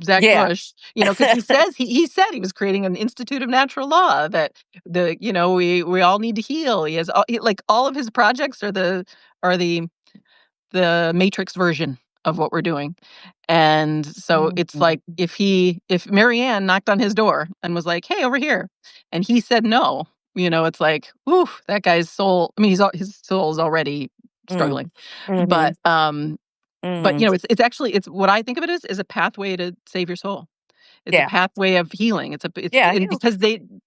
Zach Yeah. Bush, because he said he was creating an institute of natural law that we all need to heal. He has like all of his projects are the Matrix version of what we're doing. And so it's Mhm, like if Marianne knocked on his door and was like, "Hey, over here," and he said no, it's like, "Ooh, that guy's soul." I mean, his soul is already mm, struggling, but mhm, mhm. it's actually it's what I think of it as a pathway to save your soul. It's a Yeah, pathway of healing. It's yeah, and yeah.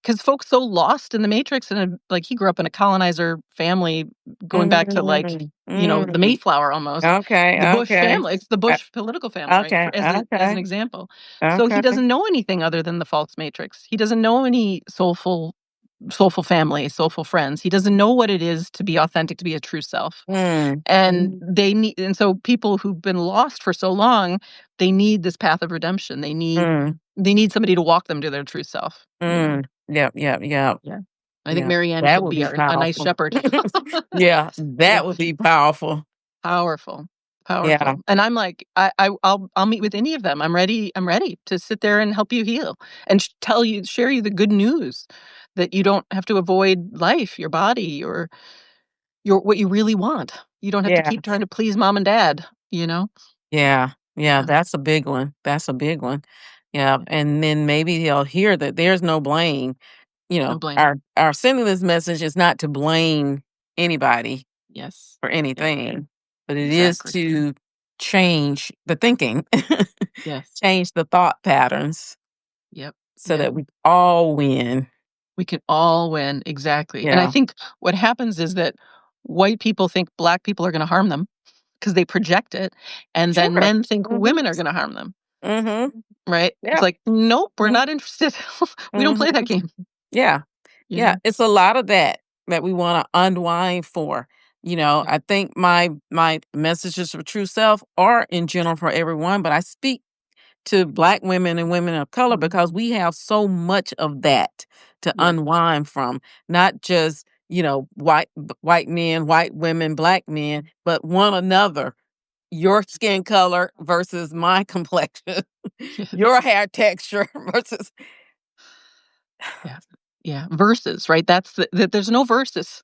because folks so lost in the matrix and like he grew up in a colonizer family going back to like, Mm, the mm. Mayflower almost. Okay, The Bush okay. family, it's the Uh, Bush political family, right? okay, As an okay, example. So he okay. doesn't know anything other than the false matrix. He doesn't know any soulful family, soulful friends. He doesn't know what it is to be authentic, to be a true self. Mm, And so people who've been lost for so long, they need this path of redemption. They need mm, they need somebody to walk them to their true self. mm. Yep, yep, yep, Yeah. I think yep. Marianne That could would be be a nice powerful. shepherd. Yeah, Yeah. that would be powerful. Powerful. Yeah, Powerful. And I'm like, I'll meet with any of them. I'm ready to sit there and help you heal and share you the good news that you don't have to avoid life, your body, your what you really want. You don't have to yeah, keep trying to please mom and dad. yeah, yeah, Yeah. that's a big one. That's a big one. Yeah, Yeah. and then maybe they'll hear that there's no blame. No blame. Our sending this message is not to blame anybody Yes. for Yep. anything, but it is Exactly. to change the thinking, Yes. change the thought patterns Yep. so Yep. that we all win. We can all win. Exactly. And I Yeah. think what happens is that white people think black people are going to harm them because they project it, and then Sure. men think Mhm. women are going to harm them. Mhm. Right? It's Yeah. like, nope, we're Mhm. not interested. We don't play that Mhm. game. Yeah. You Yeah. know? It's a lot of that we want to unwind for. Yep. I think my messages for true self are in general for everyone, but I speak to black women and women of color because we have so much of that to Yep. unwind from, not just, white men, white women, black men, but one another. Your skin color versus my complexion, Yes. your hair texture versus Yeah. Yeah. Versus, right? There's no versus.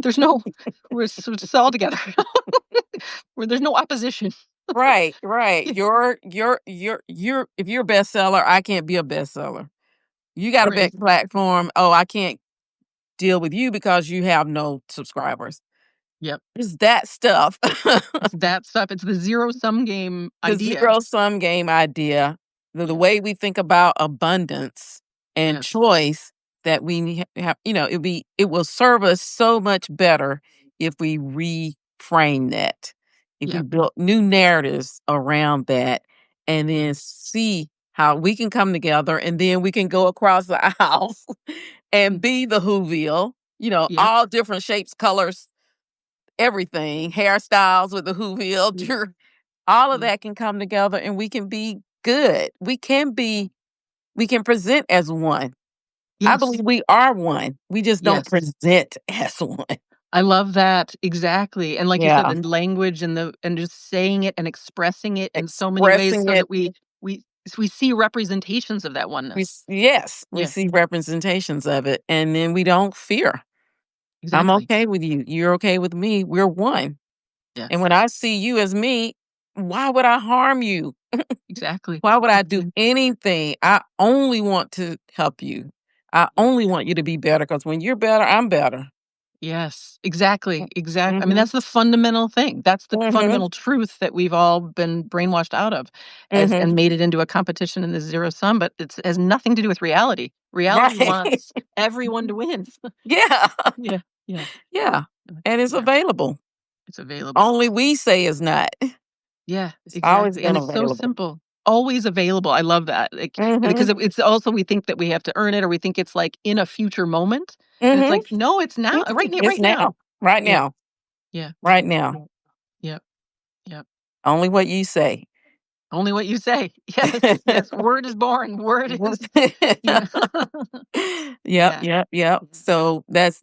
There's no we're just all together. Where there's no opposition. right, right. Yeah. You're if you're a bestseller, I can't be a bestseller. You got a Right. big platform. Oh, I can't deal with you because you have no subscribers. Yep. It's that stuff. It's that stuff. It's the zero sum game The idea. zero sum game idea, the Yeah. way we think about abundance and Yes. choice that we have, it will serve us so much better if we reframe that. If we Yep. build new narratives around that and Yeah. then see how we can come together and then we can go across the aisles and be the Whoville, Yep. all different shapes, colors, everything, hairstyles with the Whoville, Yeah. all of Yeah. that can come together and we can be good. We can present as one. I believe Yes. we are one. We just don't Yes. present as one. I love that, exactly, and like you said, Yeah. the language and just saying it and expressing it in so many ways Expressing so it. that we see representations of that oneness. Yes, we Yeah, see representations of it and then we don't fear. I'm exactly. okay with you. You're okay with me. We're one. And Yes, when I see you as me, why would I harm you? exactly. Why would I do Exactly. anything? I only want to help you. I only Yes. want you to be better because when you're better, I'm better. Yes, exactly, I mean, Mhm. that's the fundamental thing. That's the Mhm. fundamental truth that we've all been brainwashed out of as Mhm. and made it into a competition in the zero sum, but it has nothing to do with reality. Reality Right. wants everyone to win. Yeah. Yeah, yeah, Yeah. And it's yeah, available. it's available. Only we say it's not. Yeah, It's always exactly, and been it's so available. simple. Always available, I love that, like, because Mhm. it's also we think that we have to earn it or we think it's, like, in a future moment, and it's Mhm. like, "No, it's now, Mm-mm. It's right now." now. Right Yeah, now. yeah, Right now. yep, yep, Only what you say. Only what you say. Yes, yes. Word is born. Word Well, is yeah. Yep, Yeah. yep, yep. Yeah. So that's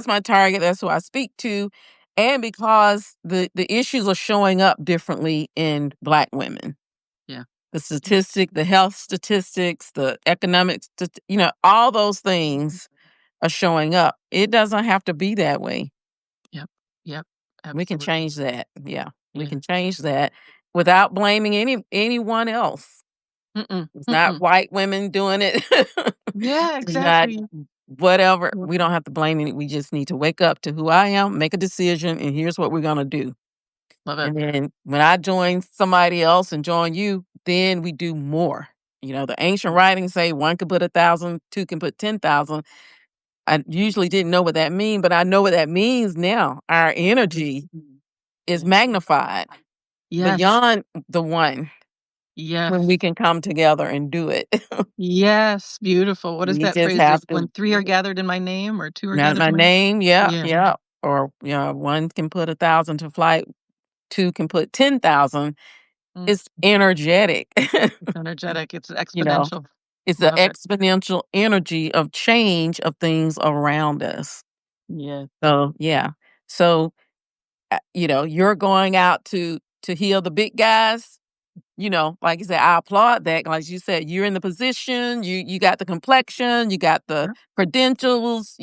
my target, that's who I speak to, and because the issues are showing up differently in Black women. Yeah. Yeah. The health statistics, the economic all those things are showing up. It doesn't have to be that way. Yep. Yep. We can Absolutely. change that. Yeah, we Yeah. can change that without blaming anyone else. Mm-mm. It's not Mm-mm. white women doing it. Yeah, It's not exactly. whatever. Yep. We don't have to blame any. We just need to wake up to who I am, make a decision, and here's what we're gonna do. Love it. And then when I join somebody else and join you, then we do more. The ancient writings say one can put 1,000, two can put 10,000. I usually didn't know what that mean, but I know what that means now. Our energy is Yeah. magnified Yes. beyond the one when we Yes. can come together and do it. Yes. Beautiful. What is We that just phrase? Is have when to three are gathered in my name or two are not gathered my in my name? name, yeah, Yeah. yeah. Or one can put 1,000 to flight, two can put 10,000. Mm. It's energetic. It's energetic. It's you know, exponential. it's the Love it. exponential energy of change of things around us. Yeah. So yeah. So you're going out to heal the big guys. Like you said, I applaud that. Like you said, you're in the position, you got the complexion, you got the Yep. credentials,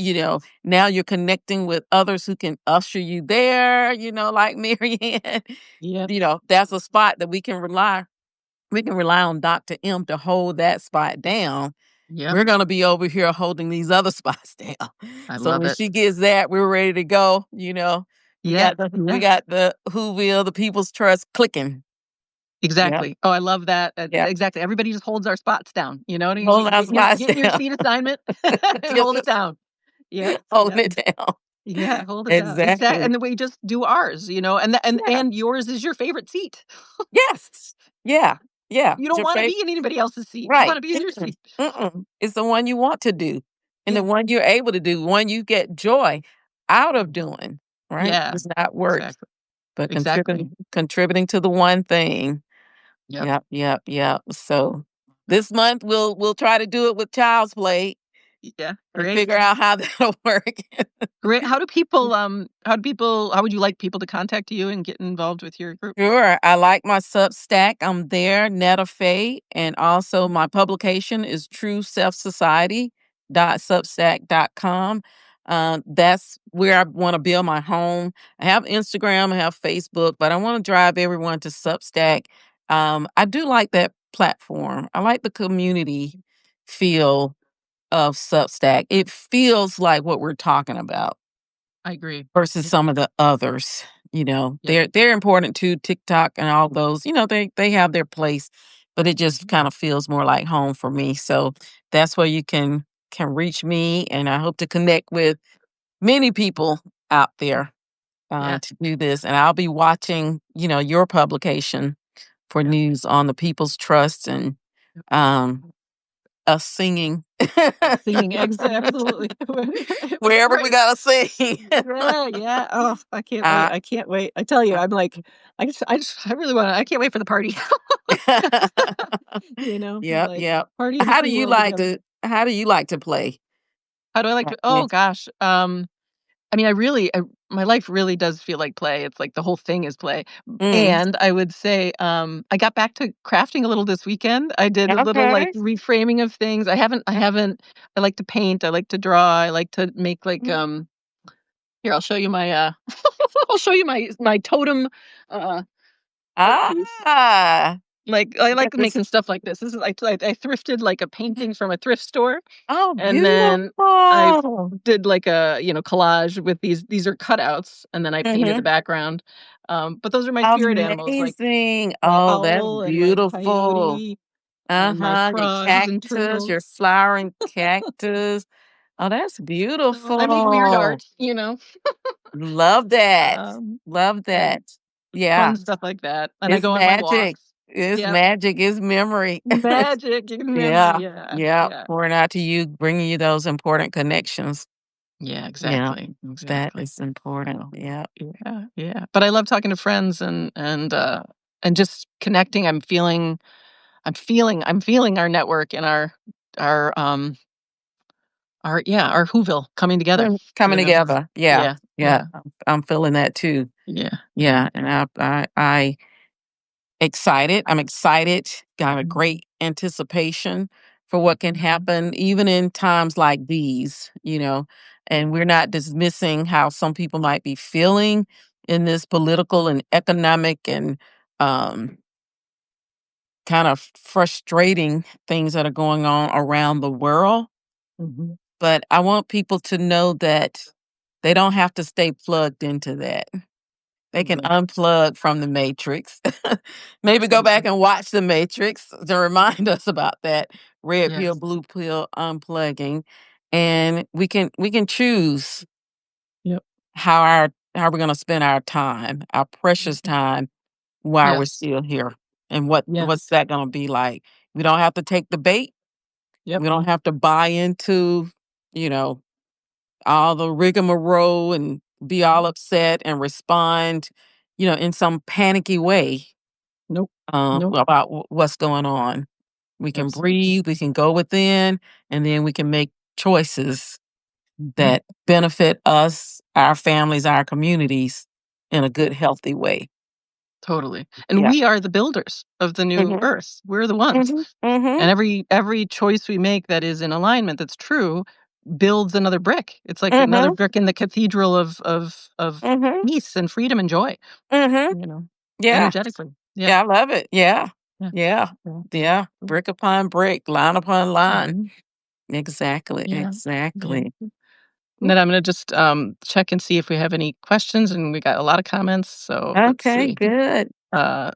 now you're connecting with others who can usher you there, like Marianne. Yep. That's a spot that we can rely on Dr. M to hold that spot down. Yep. We're gonna be over here holding these other spots down. I So love when it. she gets that, we're ready to go. We Yeah. got the we Yeah. got the Whoville, the People's Trust clicking. Yep. Exactly. Oh, I love that. Yep. Exactly. Everybody just holds our spots down. You know what I mean? Hold our spots Get in your down. seat assignment and hold it Just down. Yep. holding Yep. it down. Yeah. Hold it down. Exactly. Exactly. And the way just do ours. Yeah. And yours is your favorite seat. Yes. Yeah. Yeah. You It's don't your want to favorite. be in anybody else's seat. You want Right. to be in your Mm-mm. seat. Mm-mm. It's the one you want to do and the Yeah. one you're able to do, one you get joy out of doing, right? Yeah. It's not work, Exactly. but Exactly. contributing to the one thing. Yep. Yep, yep, yep. So this month we'll try to do it with Child's Play Yeah. and Great. figure out how that'll work. Great. How would you like people to contact you and get involved with your group? Sure. I like my Substack. I'm there, Netta Faye. And also my publication is trueselfsociety.substack.com. That's where I want to build my home. I have Instagram, I have Facebook, but I want to drive everyone to Substack. I do like that platform. I like the community feel of Substack. It feels like what we're talking about I agree. versus Yeah. some of the others. Yep. They're important too. TikTok and all those, they have their place, but it just kind of feels more like home for me. So that's where you can reach me, and I hope to connect with many people out there Yeah. to do this. And I'll be watching, your publication for Yep. news on the People's Trust and Yep. um, us singing Singing eggs, absolutely. wherever we Right. gotta sing. Yeah, yeah. Oh, I can't wait. uh, I can't wait. I tell you, I'm like, I really want to. I can't wait for the party. Yep, Like yep. party the How do free you world like together. to how do you like to play? How do I like to? Oh Yes. gosh. I mean, my life really does feel like play. It's like the whole thing is play. Mm, And I would say, I got back to crafting a little this weekend. I did a little like okay. reframing of things. I like to paint. I like to draw. I like to make like, Mm. here, I'll show you my, I'll show you my totem, uh, art piece. Ah, Like, I you got like this. making stuff like this. This is I thrifted like a painting from a thrift store. Oh, And then I beautiful. did like a, collage with these are cutouts, and then I painted the Mhm. background. But those are my spirit animals, like Amazing. my Oh, that's owl and my beautiful. coyote and my Uh-huh. Your frogs and cactus, your turtles. flowering cactus. Oh, that's So I make weird beautiful. art. Love that. Um, Love and that. Yeah. fun stuff like that. And I It's go on my magic. walks. It's Yep. magic. It's memory. Magic in memory. Yeah. Yeah. Yeah. Yeah. Pouring out to you, bringing you those important connections. Yeah, Yeah. exactly. That Exactly. is important. So Yeah. yeah, yeah. But I love talking to friends and and just connecting. I'm feeling our network and our, our Whoville coming together, Coming you know? together. Yeah. Yeah, Yeah. yeah, I'm feeling that too. yeah. Yeah. And I excited. I'm excited. Got a Mhm, great anticipation for what can happen even in times like these, and we're not dismissing how some people might be feeling in this political and economic and um, kind of frustrating things that are going on around the world. mhm, But I want people to know that they don't have to stay plugged into that. They can mhm, unplug from the matrix. Maybe go back mhm. and watch the matrix to remind us about that red pill, Yes. blue pill unplugging. And we can choose Yep. how we're gonna spend our precious Mhm. time while we're Yes. still here. And what's Yes. that gonna be like? We don't have to take the bait. Yep. We don't have to buy into, you know, all the rigmarole and be all Mhm. upset and respond, in some panicky way Nope. Nope. about what's going on. We can Absolutely. breathe, we can go within, and then we can make choices Mhm. that benefit us, our families, our communities in a good, healthy way. Totally. And Yeah. we are the builders of the new Mhm. earth. We're the ones. Mhm. Mhm. And every choice we make that is in alignment, that's true, builds another brick. It's like another Mhm. brick in the cathedral of Mhm. peace and freedom and joy, Mhm. you know, Yeah. energetically. Yeah. Yeah, I love it. Yeah. Yeah. Yeah. Yeah. Yeah. Brick upon brick, line upon line. Mhm. Exactly. Yeah. Yeah. Exactly. And then I'm gonna just, check and see if we have any questions, and we got a lot of comments, so let's Okay, see. good. Uh,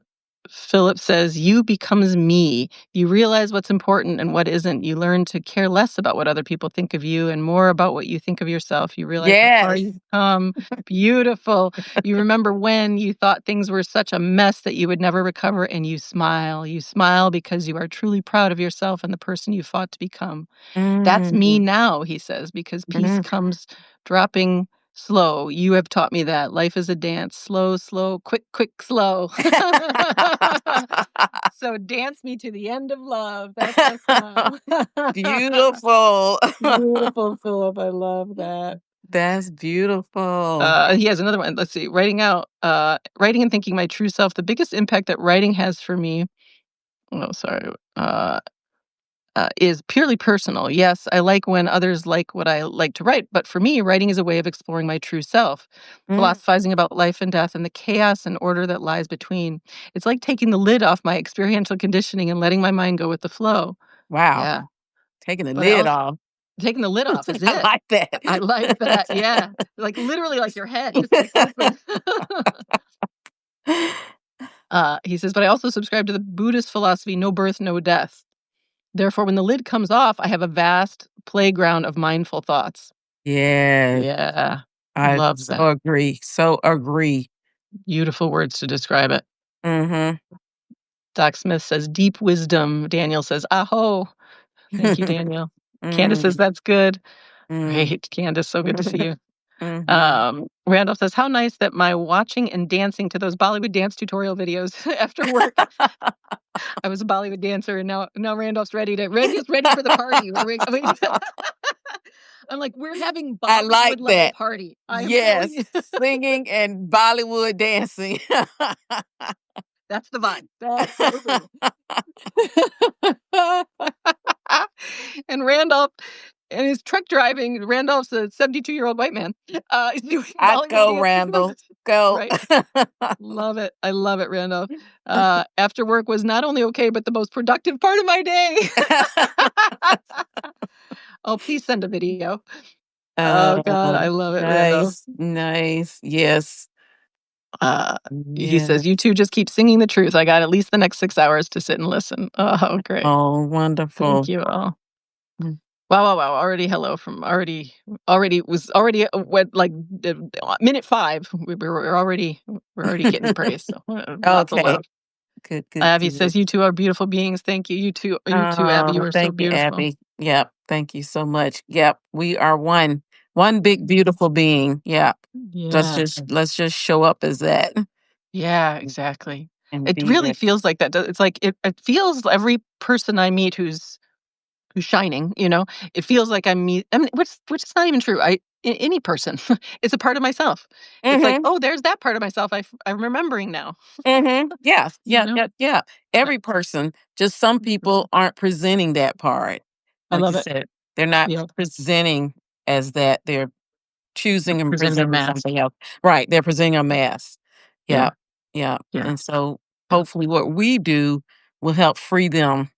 Philip says, "You becomes me. You realize what's important and what isn't. You learn to care less about what other people think of you and more about what you think of yourself. You realize how far Yes. you've come. Beautiful. You remember when you thought things were such a mess that you would never recover, and you smile. You smile because you are truly proud of yourself and the person you fought to become. That's me Mm, now," he says, "because peace mhm. comes dropping slow. You have taught me that. Life is a dance. Slow, slow, quick, quick, slow." So dance me to the end of love. That's our smile. Beautiful. Beautiful, Philip. I love that. That's beautiful. He has another one. Let's see. Writing and thinking my true self. The biggest impact that writing has for me. Oh, sorry. Is purely personal. Yes, I like when others like what I like to write, but for me, writing is a way of exploring my true self, Mm, philosophizing about life and death and the chaos and order that lies between. It's like taking the lid off my experiential conditioning and letting my mind go with the flow. wow. Yeah, Taking the but I lid also off. taking the lid off is I it. like I like that. that. Yeah, like literally, like your head, just like open. He says, but I also subscribe to the Buddhist philosophy: no birth, no death. Therefore, when the lid comes off, I have a vast playground of mindful thoughts. Yes, Yeah, I love so that. agree. So agree. Beautiful words to describe it. Mhm. Doc Smith says, "Deep wisdom." Daniel says, "Aho." Thank you, Daniel. Candace says, Mm, "That's good." mm. Great, Candace, so good to see you. Mhm. Randolph says, "How nice that my watching and dancing to those Bollywood dance tutorial videos after work. I was a Bollywood dancer, and now Randolph's ready for the party. I'm like, "We're having I like Bollywood level that. party. I am telling Yes, you." singing and Bollywood dancing. That's the vibe. That's what we're bringing. And Randolph and his truck driving, Randolph's a 72-year-old white man, is doing I'd Bollywood go, dances with Randall. us. Go. Right? Love it. I love it, Randolph. After work was not only okay, but the most productive part of my day. Oh, please send a video. Oh god, Oh, I love it, Randolph. nice, nice. Yes. Uh, he says, "You Yes. 2 just keep singing the truth. I got at least the next 6 hours to sit and listen." Oh, great. Oh, Thank wonderful. you all. Mm. Wow, wow, wow. Already hello from already what like minute 5. We're already getting praise. So lots of Okay. love. Good, good, Abby good. says, "You 2 are beautiful beings." Thank you. You too, Abby. You Oh, are so thank you, beautiful. Abby. Yep. Thank you so much. Yep. We are one big beautiful being. Yeah. Let's Yeah. just let's just show up as that. Yeah, exactly. and It be really there. feels like that. It's like it feels every person I meet who's shining, it feels like I mean, which is not even true. Any person is a part of myself. It's like, Mhm. "Oh, there's that part of myself I'm remembering now," Mhm. Yeah. you Yeah, know? yeah, yeah. Uh, Every person, just some people aren't presenting that part. I Like you love it. said, they're not Yeah. presenting as that. They're choosing and Presenting a presenting mask. something else. Right, they're presenting a mask. Yeah, Yeah. yeah, Yeah. and so, Yeah. hopefully, what we do will help free them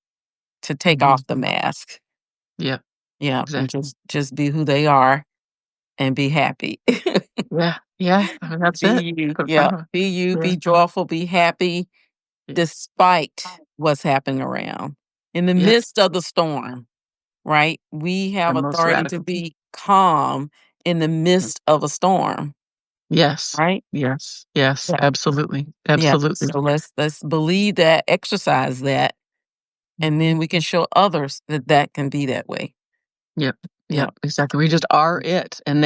to take Mhm. off the mask. Yeah. Yeah, and Exactly. just be who they are and be happy. Yeah. Yeah. I mean, that's it. Be you. Put it Yeah, front of be you, Yeah. be joyful, be happy Yeah. despite what's happening around. In the Yeah. midst of the storm, right? We have The most authority to radical. be calm in the Mm. midst of a storm, Yes. right? Yes. Yes. Yeah. Absolutely. Yeah. Absolutely. So let's believe that, exercise that, and then we can show others that that can be that way. Yep. Yeah. Yep. Exactly. We just are it. And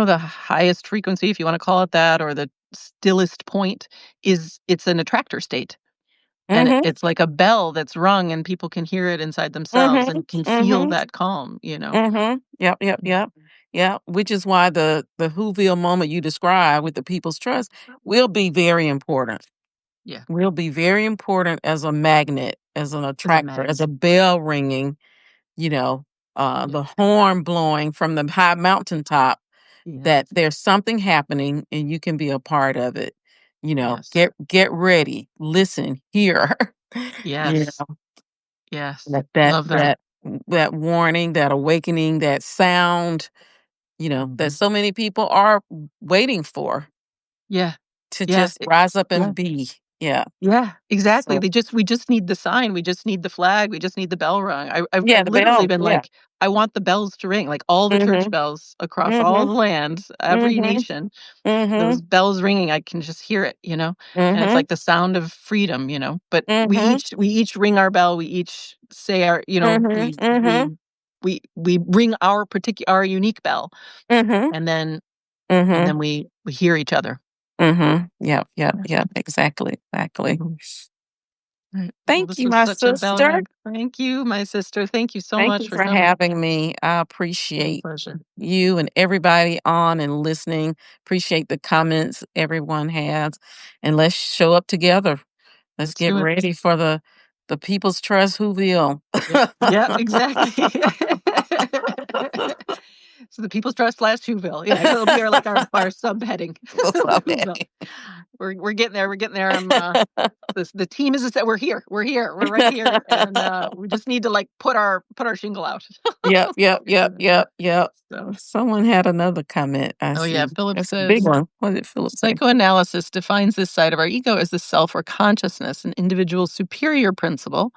the highest frequency, if you wanna call it that, or the stillest point it's an attractor state. And Mhm. it's like a bell that's rung and people can hear it inside themselves Mhm. and can feel Mhm. that calm. Mhm. Yep, yep, yep. Yeah, which is why the Whoville moment you described with the people's trust will be very important. Yeah. Will be very important as a magnet, as an As a attractor, as magnet. a bell ringing, you know, Yeah. the horn blowing from the high mountaintop, Yeah. that there's something happening and you can be a part of it. Yes. Get ready, listen, hear. you Yes. know, Yes. that that Love that. that that warning, that awakening, that sound, that Mhm. so many people are waiting for, Yeah. to Yeah. just rise up Yeah. and be. Yeah. Yeah, exactly. So We just need the sign, we just need the flag, we just need the bell rung. yeah, I've the literally bell. been Yeah. like, I want the bells to ring, like all the church Mhm. bells across all Mhm. the land, every Mhm. nation, those Mhm. bells ringing, I can just hear it. And it's Mhm. like the sound of freedom. But Mhm. we each ring our bell, we each say Mhm. Mhm. we ring our unique bell, Mhm. and then Mhm. we hear each other. Mhm. Yep, yep, Yeah. yep. Exactly, exactly. Mhm. Right. Well, Thank this you, was my such a bell sister. ring. Thank you, my sister. Thank you so Thank much you for for coming. having me. I My appreciate pleasure. you and everybody on and listening. Appreciate the comments everyone has. And let's show up together. Let's Let's get do it. ready for the People's Trust Whoville. Yeah. Yeah, exactly. So the People's Trust last Whoville. Yeah, it'll be our subheading. What's up, Whoville. Eddie? We're getting there. We're getting there. The team is set. We're here. We're here. We're right here, and we just need to like put our shingle out. Yep, yep, We're yep, doing it. yep, yep. So, Someone had another comment, I oh yeah, see. Philip That's a big says one. What did Philip say? psychoanalysis defines this side of our ego as the self or consciousness, an individual's superior principle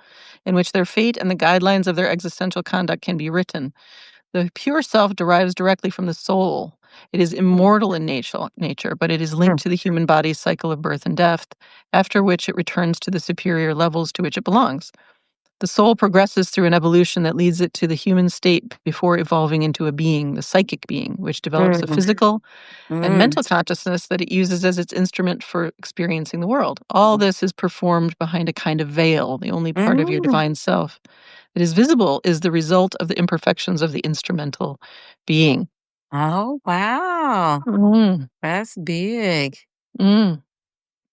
in which their fate and the guidelines of their existential conduct can be written. The pure self derives directly from the soul. It is immortal in nature, but it is Mm, linked to the human body's cycle of birth and death, after which it returns to the superior levels to which it belongs. The soul progresses through an evolution that leads it to the human state before evolving into a being, the psychic being, which develops a mm, physical and mm, mental consciousness that it uses as its instrument for experiencing the world. All this is performed behind a kind of veil, the only part of your mm. divine self that is visible is the result of the imperfections of the instrumental being. Oh, wow. Mm, That's big. mm,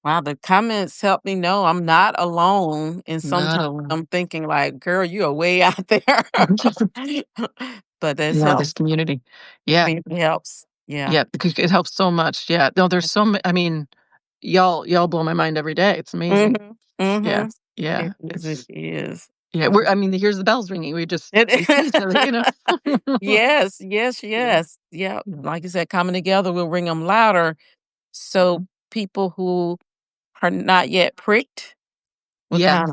Wow, the comments help me know I'm not alone, and not sometimes alone. I'm thinking like, "Girl, you are way out there." But this Yeah, helps. this community. Yeah, It helps. Yeah. yeah, because it helps so much. Yeah, no, there's so many. I mean, y'all blow my mind every day. It's amazing. Mhm. Yeah, Mhm. yeah, It is, it it's is. yeah. I mean, here's the bells ringing. We see each other. Yes, yes, Yeah, yes. Yeah, yeah. like you said, coming together, we'll ring them louder, so Mhm. people who are not yet pricked will Yeah.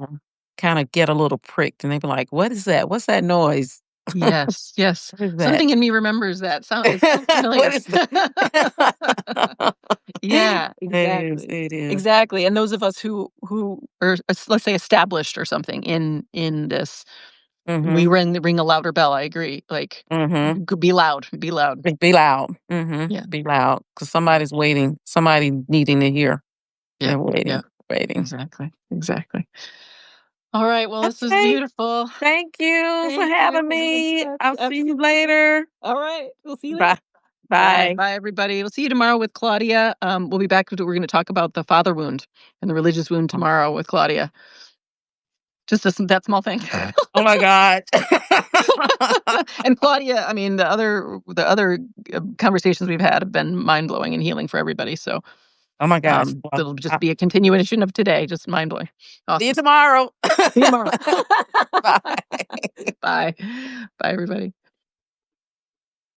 kinda get a little pricked, and they be like, "What is that? What's that noise? Yes, yes. What is that? Something in me remembers that sound. It sounds What familiar. is that?" Yeah, It is, exactly. it is. Exactly, and those of us who are, let's say, established or something in this, we Mhm, ring a louder bell, I agree, like, mhm. be loud, be loud. Be loud. Mhm. Yeah, Be loud, 'cause yeah, somebody's waiting, somebody needing to hear. Yeah, and yeah, waiting. exactly. All right, well, this was Okay. beautiful. Thank you for Thank you. having me. Yes, I'll see you absolutely. later. All right, we'll see you later. Bye. Bye. Bye, everybody. We'll see you tomorrow with Claudia. We'll be back we're gonna talk about the father wound and the religious wound tomorrow with Claudia. Just that small thing. Oh my god. And Claudia, I mean, the other conversations we've had have been mind-blowing and healing for everybody, so, Oh my gosh. Well, it'll just be a continuation of today, just mind-blowing. see you Awesome. tomorrow. See you tomorrow. Bye. Bye. Bye, everybody.